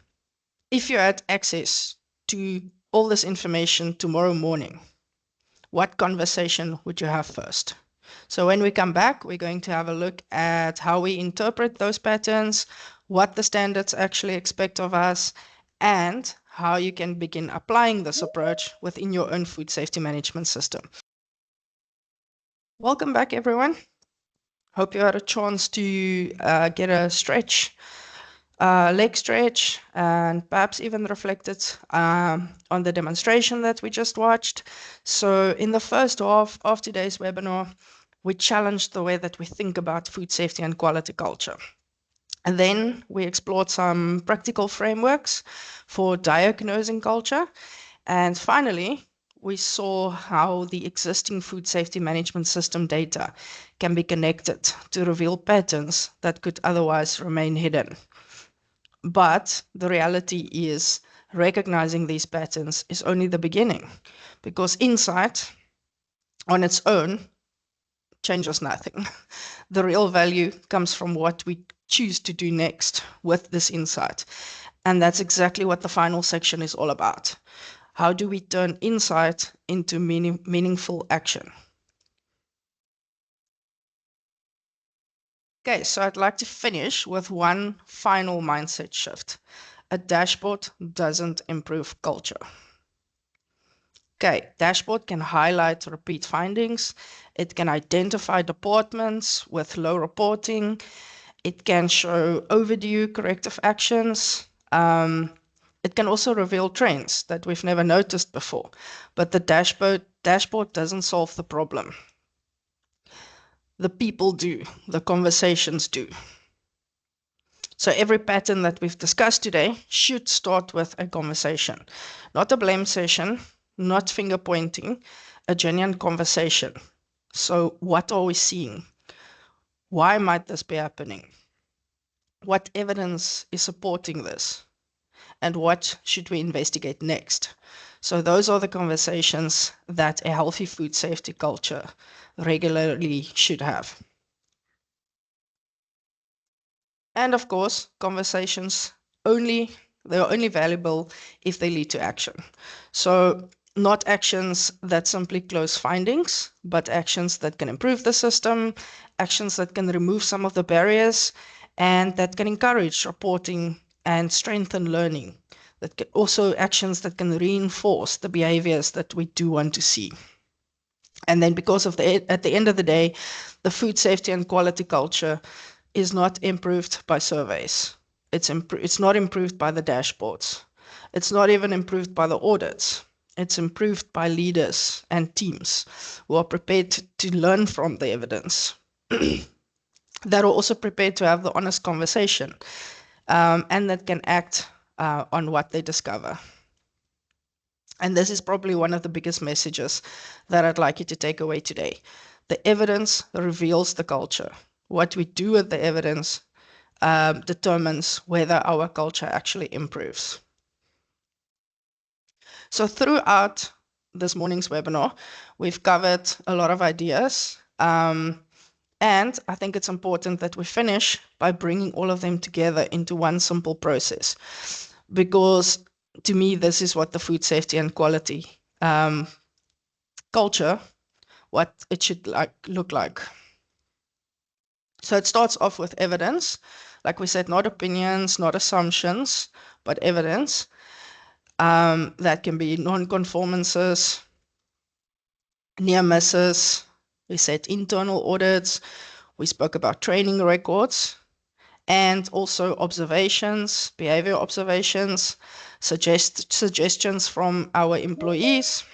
If you had access to all this information tomorrow morning, what conversation would you have first? So when we come back, we're going to have a look at how we interpret those patterns, what the standards actually expect of us, and how you can begin applying this approach within your own food safety management system. Welcome back, everyone. Hope you had a chance to get a stretch, leg stretch, and perhaps even reflected on the demonstration that we just watched. So in the first half of today's webinar, we challenged the way that we think about food safety and quality culture. And then we explored some practical frameworks for diagnosing culture. And finally, we saw how the existing food safety management system data can be connected to reveal patterns that could otherwise remain hidden. But the reality is recognizing these patterns is only the beginning, because insight on its own changes nothing. The real value comes from what we choose to do next with this insight. And that's exactly what the final section is all about. How do we turn insight into meaningful action? Okay, so I'd like to finish with one final mindset shift. A dashboard doesn't improve culture. Okay, dashboard can highlight repeat findings. It can identify departments with low reporting. It can show overdue corrective actions. It can also reveal trends that we've never noticed before. But the dashboard doesn't solve the problem. The people do, the conversations do. So every pattern that we've discussed today should start with a conversation, not a blame session, not finger pointing, a genuine conversation. So what are we seeing? Why might this be happening? What evidence is supporting this? And what should we investigate next? So those are the conversations that a healthy food safety culture regularly should have. And of course, conversations they're only valuable if they lead to action. So not actions that simply close findings, but actions that can improve the system, actions that can remove some of the barriers, and that can encourage reporting and strengthen learning. That can also actions that can reinforce the behaviors that we do want to see. And then because of at the end of the day, the food safety and quality culture is not improved by surveys. It's not improved by the dashboards. It's not even improved by the audits. It's improved by leaders and teams who are prepared to learn from the evidence, that are also prepared to have the honest conversation, and that can act on what they discover. And this is probably one of the biggest messages that I'd like you to take away today. The evidence reveals the culture. What we do with the evidence determines whether our culture actually improves. So throughout this morning's webinar, we've covered a lot of ideas. And I think it's important that we finish by bringing all of them together into one simple process. Because to me, this is what the food safety and quality culture, what it should look like. So it starts off with evidence. Like we said, not opinions, not assumptions, but evidence. That can be non-conformances, near misses. We said internal audits. We spoke about training records, and also observations, behavior observations, suggestions from our employees,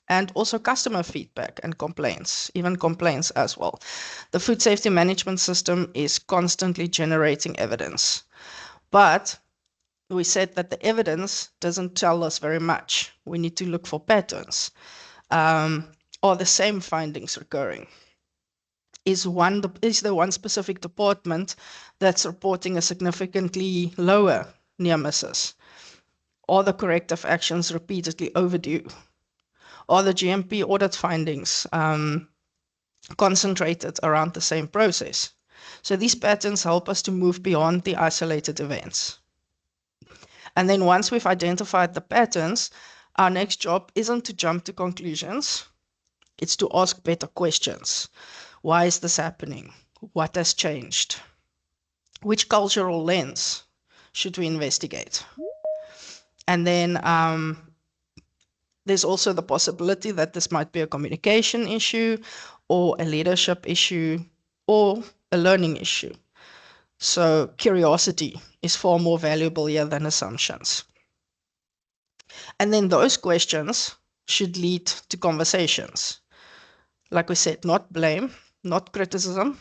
and also customer feedback and complaints, even complaints as well. The food safety management system is constantly generating evidence. But we said that the evidence doesn't tell us very much. We need to look for patterns. Are the same findings recurring? Is there one specific department that's reporting a significantly lower near misses? Are the corrective actions repeatedly overdue? Are the GMP audit findings concentrated around the same process? So these patterns help us to move beyond the isolated events. And then once we've identified the patterns, our next job isn't to jump to conclusions, it's to ask better questions. Why is this happening? What has changed? Which cultural lens should we investigate? And then there's also the possibility that this might be a communication issue or a leadership issue or a learning issue. So curiosity is far more valuable here than assumptions. And then those questions should lead to conversations. Like we said, not blame, not criticism,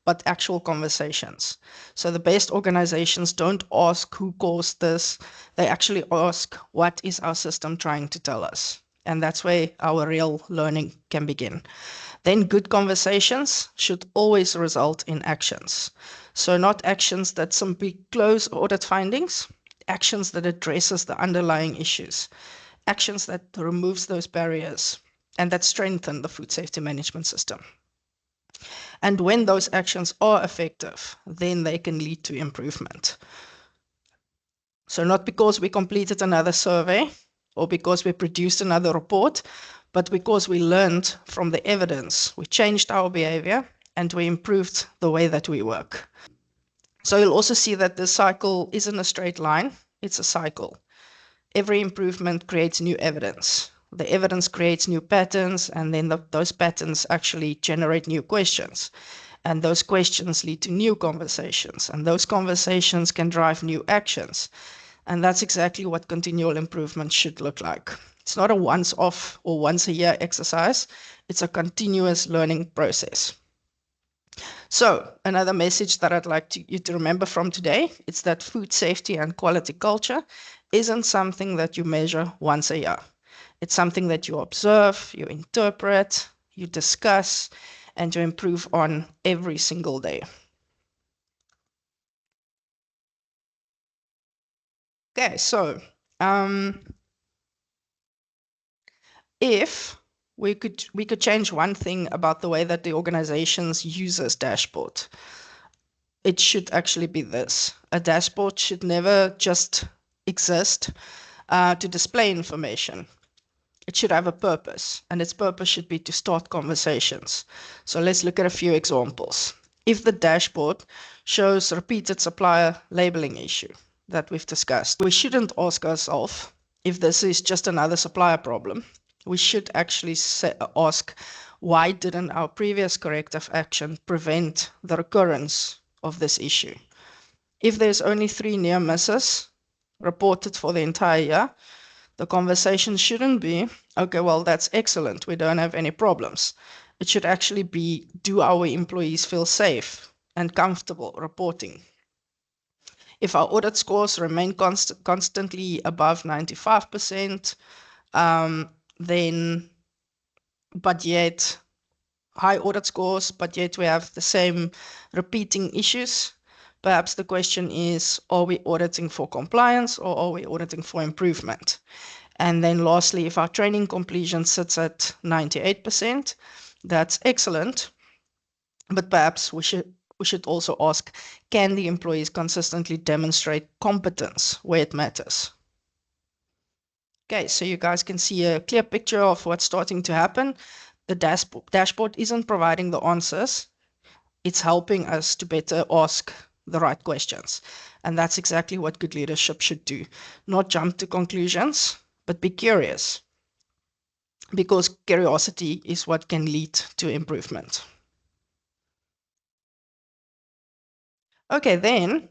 but actual conversations. So the best organizations don't ask who caused this. They actually ask, what is our system trying to tell us? And that's where our real learning can begin. Then good conversations should always result in actions. So not actions that simply close audit findings, actions that addresses the underlying issues, actions that removes those barriers and that strengthen the food safety management system. And when those actions are effective, then they can lead to improvement. So not because we completed another survey or because we produced another report, but because we learned from the evidence, we changed our behavior and we improved the way that we work. So you'll also see that this cycle isn't a straight line, it's a cycle. Every improvement creates new evidence. The evidence creates new patterns, and then those patterns actually generate new questions. And those questions lead to new conversations, and those conversations can drive new actions. And that's exactly what continual improvement should look like. It's not a once-off or once-a-year exercise. It's a continuous learning process. So another message that I'd like you to remember from today is that food safety and quality culture isn't something that you measure once a year. It's something that you observe, you interpret, you discuss, and you improve on every single day. Okay, so if we could change one thing about the way that the organizations uses dashboard, it should actually be this. A dashboard should never just exist to display information. It should have a purpose, and its purpose should be to start conversations. So let's look at a few examples. If the dashboard shows repeated supplier labeling issue that we've discussed, we shouldn't ask ourselves if this is just another supplier problem. We should actually ask, why didn't our previous corrective action prevent the recurrence of this issue? If there's only 3 near misses reported for the entire year, the conversation shouldn't be, okay, well, that's excellent, we don't have any problems. It should actually be, do our employees feel safe and comfortable reporting? If our audit scores remain constantly above 95%, then, but yet high audit scores, but yet we have the same repeating issues, perhaps the question is, are we auditing for compliance or are we auditing for improvement? And then lastly, if our training completion sits at 98%, that's excellent. But perhaps we should also ask, can the employees consistently demonstrate competence where it matters? Okay, so you guys can see a clear picture of what's starting to happen. The dashboard isn't providing the answers. It's helping us to better ask the right questions. And that's exactly what good leadership should do. Not jump to conclusions, but be curious. Because curiosity is what can lead to improvement. Okay, then,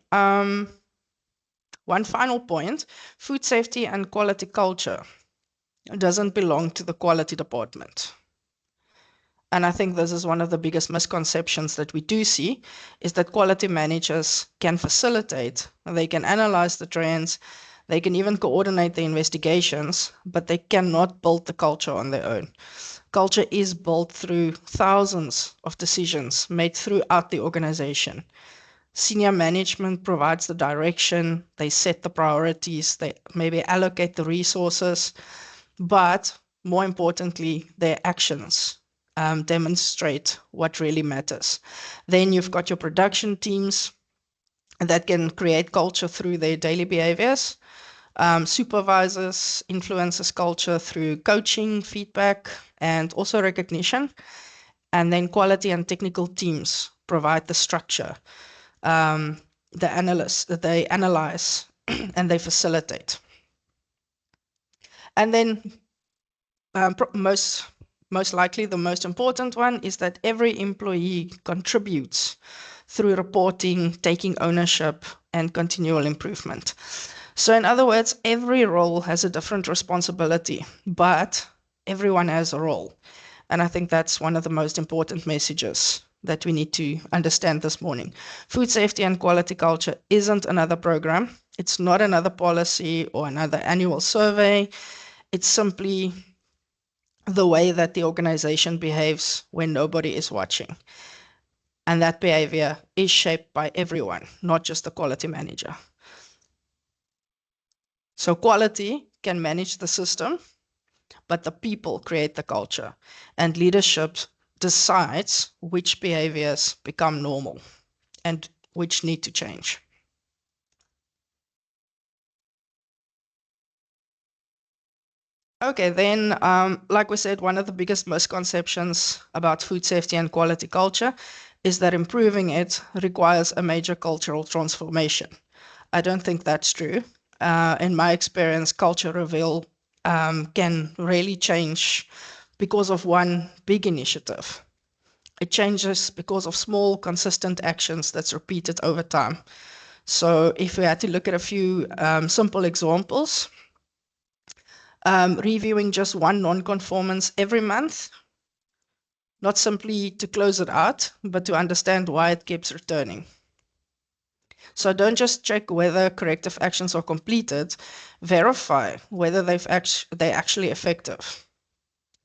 one final point, food safety and quality culture doesn't belong to the quality department. And I think this is one of the biggest misconceptions that we do see, is that quality managers can facilitate, they can analyze the trends, they can even coordinate the investigations, but they cannot build the culture on their own. Culture is built through thousands of decisions made throughout the organization. Senior management provides the direction, they set the priorities, they maybe allocate the resources, but more importantly, their actions demonstrate what really matters. Then you've got your production teams that can create culture through their daily behaviors. Supervisors influences culture through coaching, feedback, and also recognition. And then quality and technical teams provide the structure. The analysts, they analyze and they facilitate. And then most likely the most important one is that every employee contributes through reporting, taking ownership, and continual improvement. So in other words, every role has a different responsibility, but everyone has a role. And I think that's one of the most important messages that we need to understand this morning. Food safety and quality culture isn't another program. It's not another policy or another annual survey. It's simply the way that the organization behaves when nobody is watching. And that behavior is shaped by everyone, not just the quality manager. So quality can manage the system, but the people create the culture, and leadership decides which behaviors become normal and which need to change. Okay, then, like we said, one of the biggest misconceptions about food safety and quality culture is that improving it requires a major cultural transformation. I don't think that's true. In my experience, culture reveal can really change because of one big initiative. It changes because of small, consistent actions that's repeated over time. So if we had to look at a few simple examples, reviewing just one non-conformance every month, not simply to close it out, but to understand why it keeps returning. So don't just check whether corrective actions are completed, verify whether they're actually effective.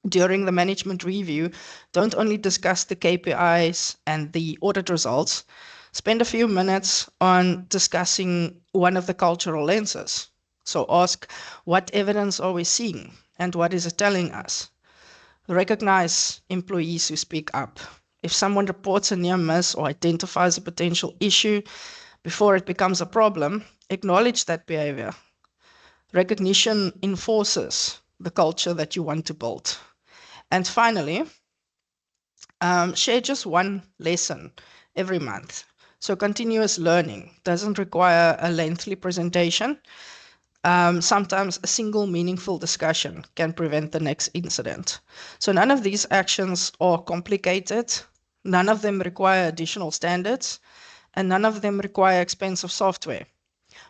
During the management review, don't only discuss the KPIs and the audit results, spend a few minutes on discussing one of the cultural lenses. So ask, what evidence are we seeing and what is it telling us? Recognize employees who speak up. If someone reports a near miss or identifies a potential issue before it becomes a problem, acknowledge that behavior. Recognition enforces the culture that you want to build. And finally, share just one lesson every month. So continuous learning doesn't require a lengthy presentation. Sometimes a single meaningful discussion can prevent the next incident. So none of these actions are complicated. None of them require additional standards, and none of them require expensive software.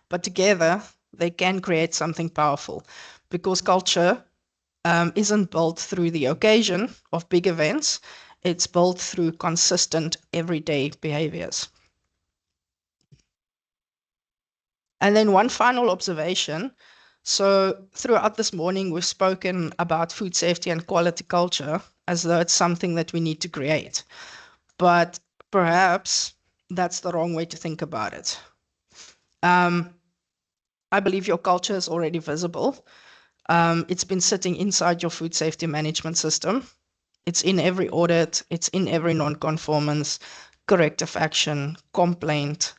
But together, they can create something powerful, because culture isn't built through the occasion of big events. It's built through consistent everyday behaviors. And then one final observation. So throughout this morning, we've spoken about food safety and quality culture as though it's something that we need to create. But perhaps that's the wrong way to think about it. I believe your culture is already visible. It's been sitting inside your food safety management system. It's in every audit. It's in every non-conformance, corrective action, complaint,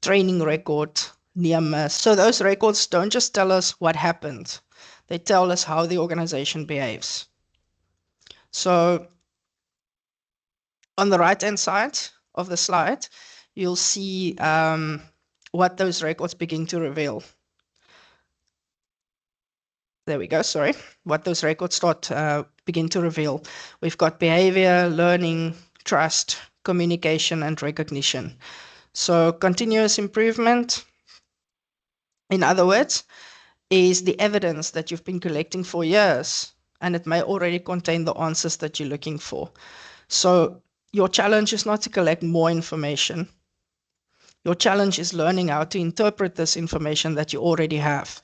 training record, near miss. So those records don't just tell us what happened. They tell us how the organization behaves. So on the right-hand side of the slide, you'll see what those records begin to reveal. There we go, sorry. What those records begin to reveal. We've got behavior, learning, trust, communication, and recognition. So continuous improvement, in other words, is the evidence that you've been collecting for years, and it may already contain the answers that you're looking for. So your challenge is not to collect more information. Your challenge is learning how to interpret this information that you already have.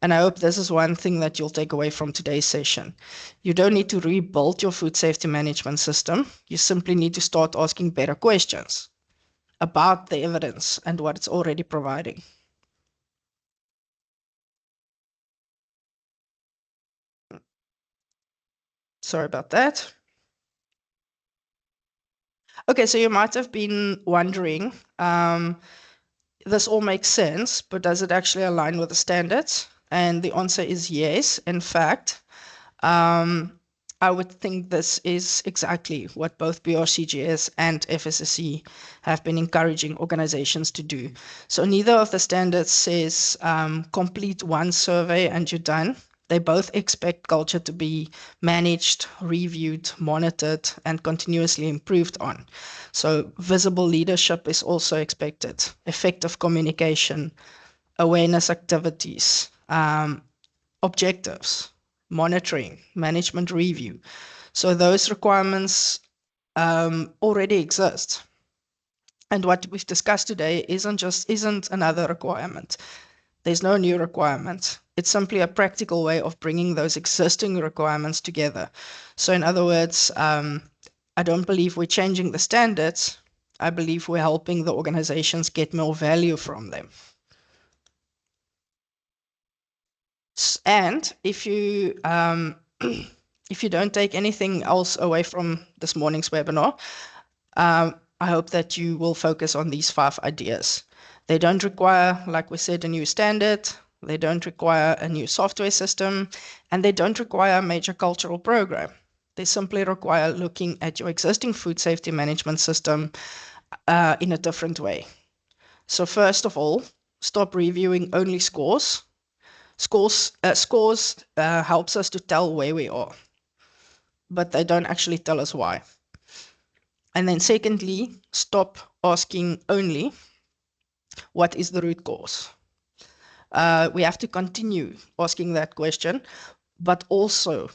And I hope this is one thing that you'll take away from today's session. You don't need to rebuild your food safety management system. You simply need to start asking better questions. about the evidence and what it's already providing. Sorry about that. Okay, so you might have been wondering, this all makes sense, but does it actually align with the standards? And the answer is yes. In fact, I would think this is exactly what both BRCGS and FSSC have been encouraging organizations to do. So neither of the standards says complete one survey and you're done. They both expect culture to be managed, reviewed, monitored, and continuously improved on. So visible leadership is also expected, effective communication, awareness activities, objectives, monitoring, management review. So those requirements already exist. And what we've discussed today isn't another requirement. There's no new requirement. It's simply a practical way of bringing those existing requirements together. So in other words, I don't believe we're changing the standards. I believe we're helping the organizations get more value from them. And if you if you don't take anything else away from this morning's webinar, I hope that you will focus on these 5 ideas. They don't require, like we said, a new standard. They don't require a new software system, and they don't require a major cultural program. They simply require looking at your existing food safety management system in a different way. So first of all, stop reviewing only scores. Scores helps us to tell where we are, but they don't actually tell us why. And then secondly, stop asking only what is the root cause. We have to continue asking that question, but also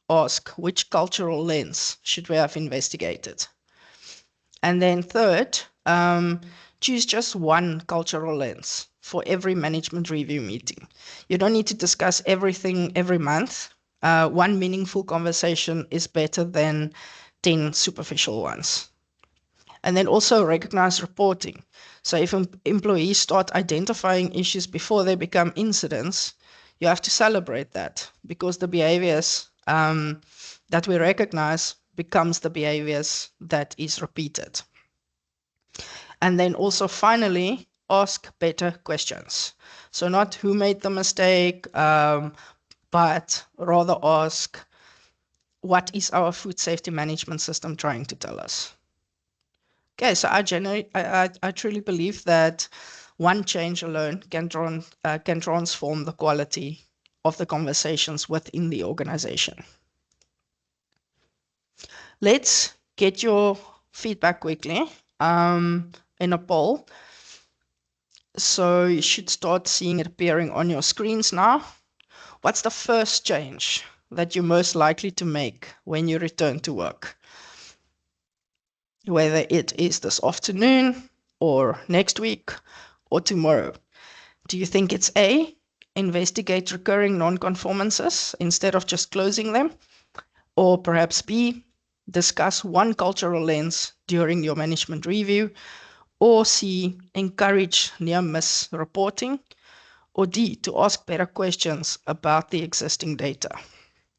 ask which cultural lens should we have investigated. And then third, choose just one cultural lens for every management review meeting. You don't need to discuss everything every month. One meaningful conversation is better than 10 superficial ones. And then also recognize reporting. So if employees start identifying issues before they become incidents, you have to celebrate that, because the behaviors that we recognize becomes the behaviors that is repeated. And then also finally, ask better questions. So not who made the mistake, but rather ask, what is our food safety management system trying to tell us? Okay, so I truly believe that one change alone can transform the quality of the conversations within the organization. Let's get your feedback quickly in a poll. So you should start seeing it appearing on your screens now. What's the first change that you're most likely to make when you return to work? Whether it is this afternoon or next week or tomorrow. Do you think it's A, investigate recurring non-conformances instead of just closing them? Or perhaps B, discuss one cultural lens during your management review? Or C, encourage near-miss reporting? Or D, to ask better questions about the existing data?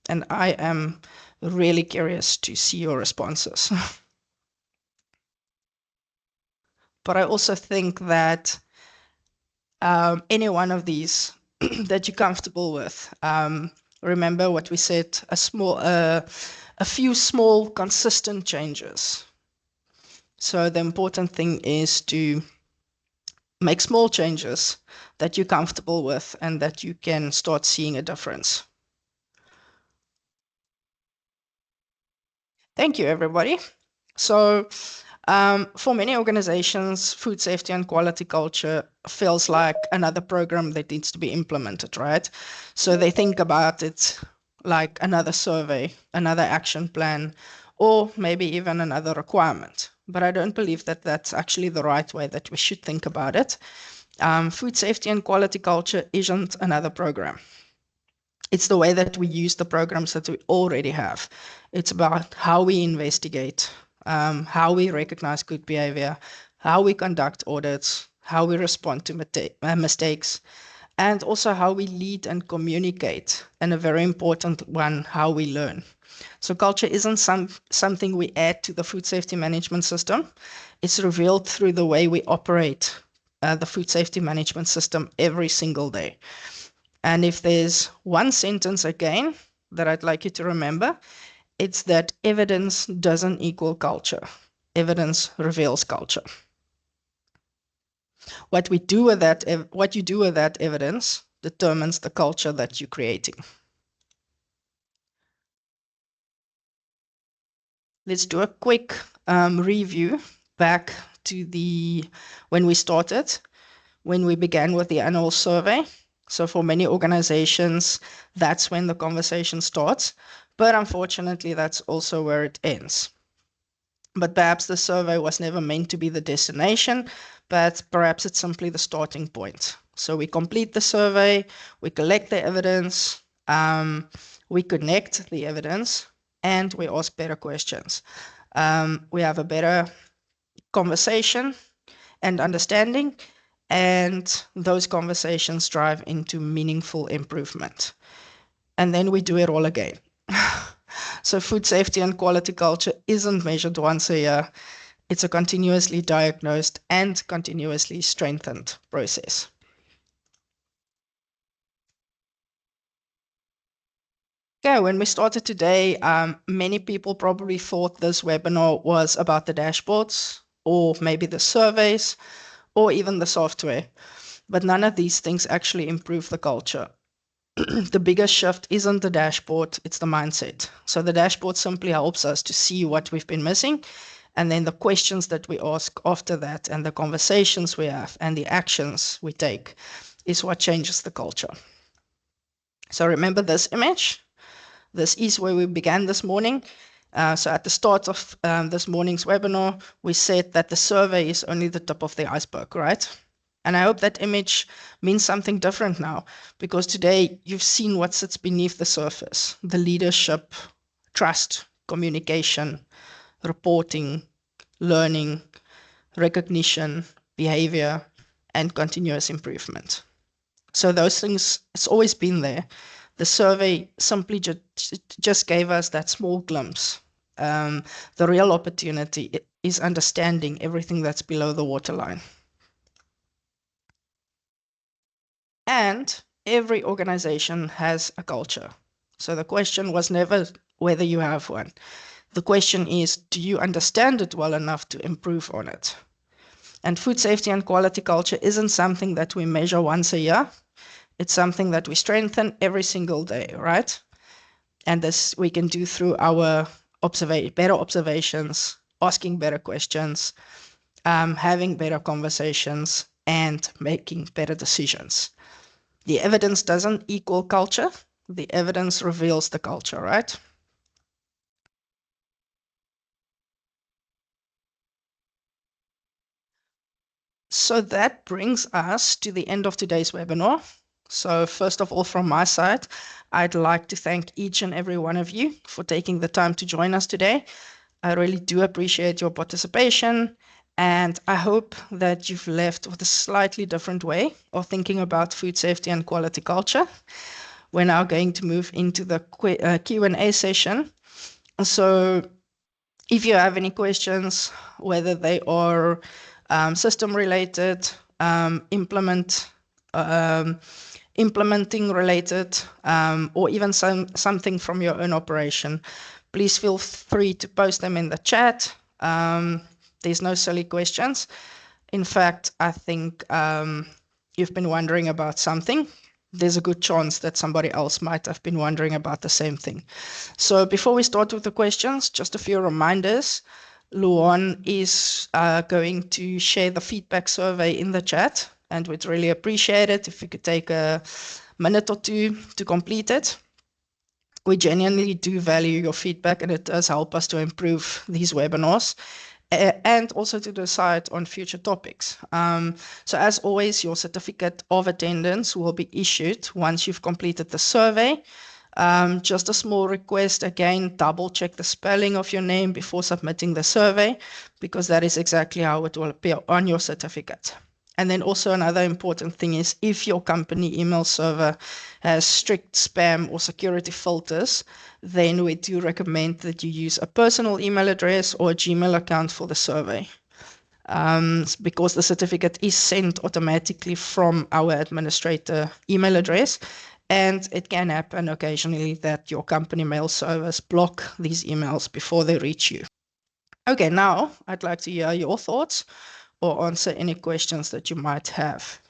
And I am really curious to see your responses. But I also think that any one of these that you're comfortable with. Remember what we said, a few small, consistent changes. So the important thing is to make small changes that you're comfortable with and that you can start seeing a difference. Thank you, everybody. So for many organizations, food safety and quality culture feels like another program that needs to be implemented, right? So they think about it like another survey, another action plan, or maybe even another requirement. But I don't believe that that's actually the right way that we should think about it. Food safety and quality culture isn't another program. It's the way that we use the programs that we already have. It's about how we investigate, how we recognize good behavior, how we conduct audits, how we respond to mistakes, and also how we lead and communicate, and a very important one, how we learn. So culture isn't something we add to the food safety management system. It's revealed through the way we operate the food safety management system every single day. And if there's one sentence again that I'd like you to remember, it's that evidence doesn't equal culture. Evidence reveals culture. What you do with that evidence determines the culture that you're creating. Let's do a quick review back to when we started, when we began with the annual survey. So for many organizations, that's when the conversation starts. But unfortunately, that's also where it ends. But perhaps the survey was never meant to be the destination, but perhaps it's simply the starting point. So we complete the survey, we collect the evidence, we connect the evidence, and we ask better questions. We have a better conversation and understanding, and those conversations drive into meaningful improvement. And then we do it all again. So food safety and quality culture isn't measured once a year. It's a continuously diagnosed and continuously strengthened process. Okay, when we started today, many people probably thought this webinar was about the dashboards, or maybe the surveys, or even the software. But none of these things actually improve the culture. The biggest shift isn't the dashboard, it's the mindset. So the dashboard simply helps us to see what we've been missing, and then the questions that we ask after that, and the conversations we have, and the actions we take is what changes the culture. So remember this image. This is where we began this morning. So at the start of this morning's webinar, we said that the survey is only the tip of the iceberg, right? And I hope that image means something different now, because today you've seen what sits beneath the surface: the leadership, trust, communication, reporting, learning, recognition, behavior, and continuous improvement. So those things, it's always been there. The survey simply just gave us that small glimpse. The real opportunity is understanding everything that's below the waterline. And every organization has a culture. So the question was never whether you have one. The question is, do you understand it well enough to improve on it? And food safety and quality culture isn't something that we measure once a year. It's something that we strengthen every single day, right? And this we can do through our better observations, asking better questions, having better conversations, and making better decisions. The evidence doesn't equal culture. The evidence reveals the culture, right? So that brings us to the end of today's webinar. So first of all, from my side, I'd like to thank each and every one of you for taking the time to join us today. I really do appreciate your participation, and I hope that you've left with a slightly different way of thinking about food safety and quality culture. We're now going to move into the Q&A session. So if you have any questions, whether they are system related, implementing related, or even something from your own operation, please feel free to post them in the chat. There's no silly questions. In fact, I think you've been wondering about something. There's a good chance that somebody else might have been wondering about the same thing. So before we start with the questions, just a few reminders. Luan is going to share the feedback survey in the chat, and we'd really appreciate it if you could take a minute or two to complete it. We genuinely do value your feedback, and it does help us to improve these webinars and also to decide on future topics. So as always, your certificate of attendance will be issued once you've completed the survey. Just a small request, again, double check the spelling of your name before submitting the survey, because that is exactly how it will appear on your certificate. And then also another important thing is if your company email server has strict spam or security filters, then we do recommend that you use a personal email address or a Gmail account for the survey. Because the certificate is sent automatically from our administrator email address, and it can happen occasionally that your company mail servers block these emails before they reach you. Okay, now I'd like to hear your thoughts or answer any questions that you might have.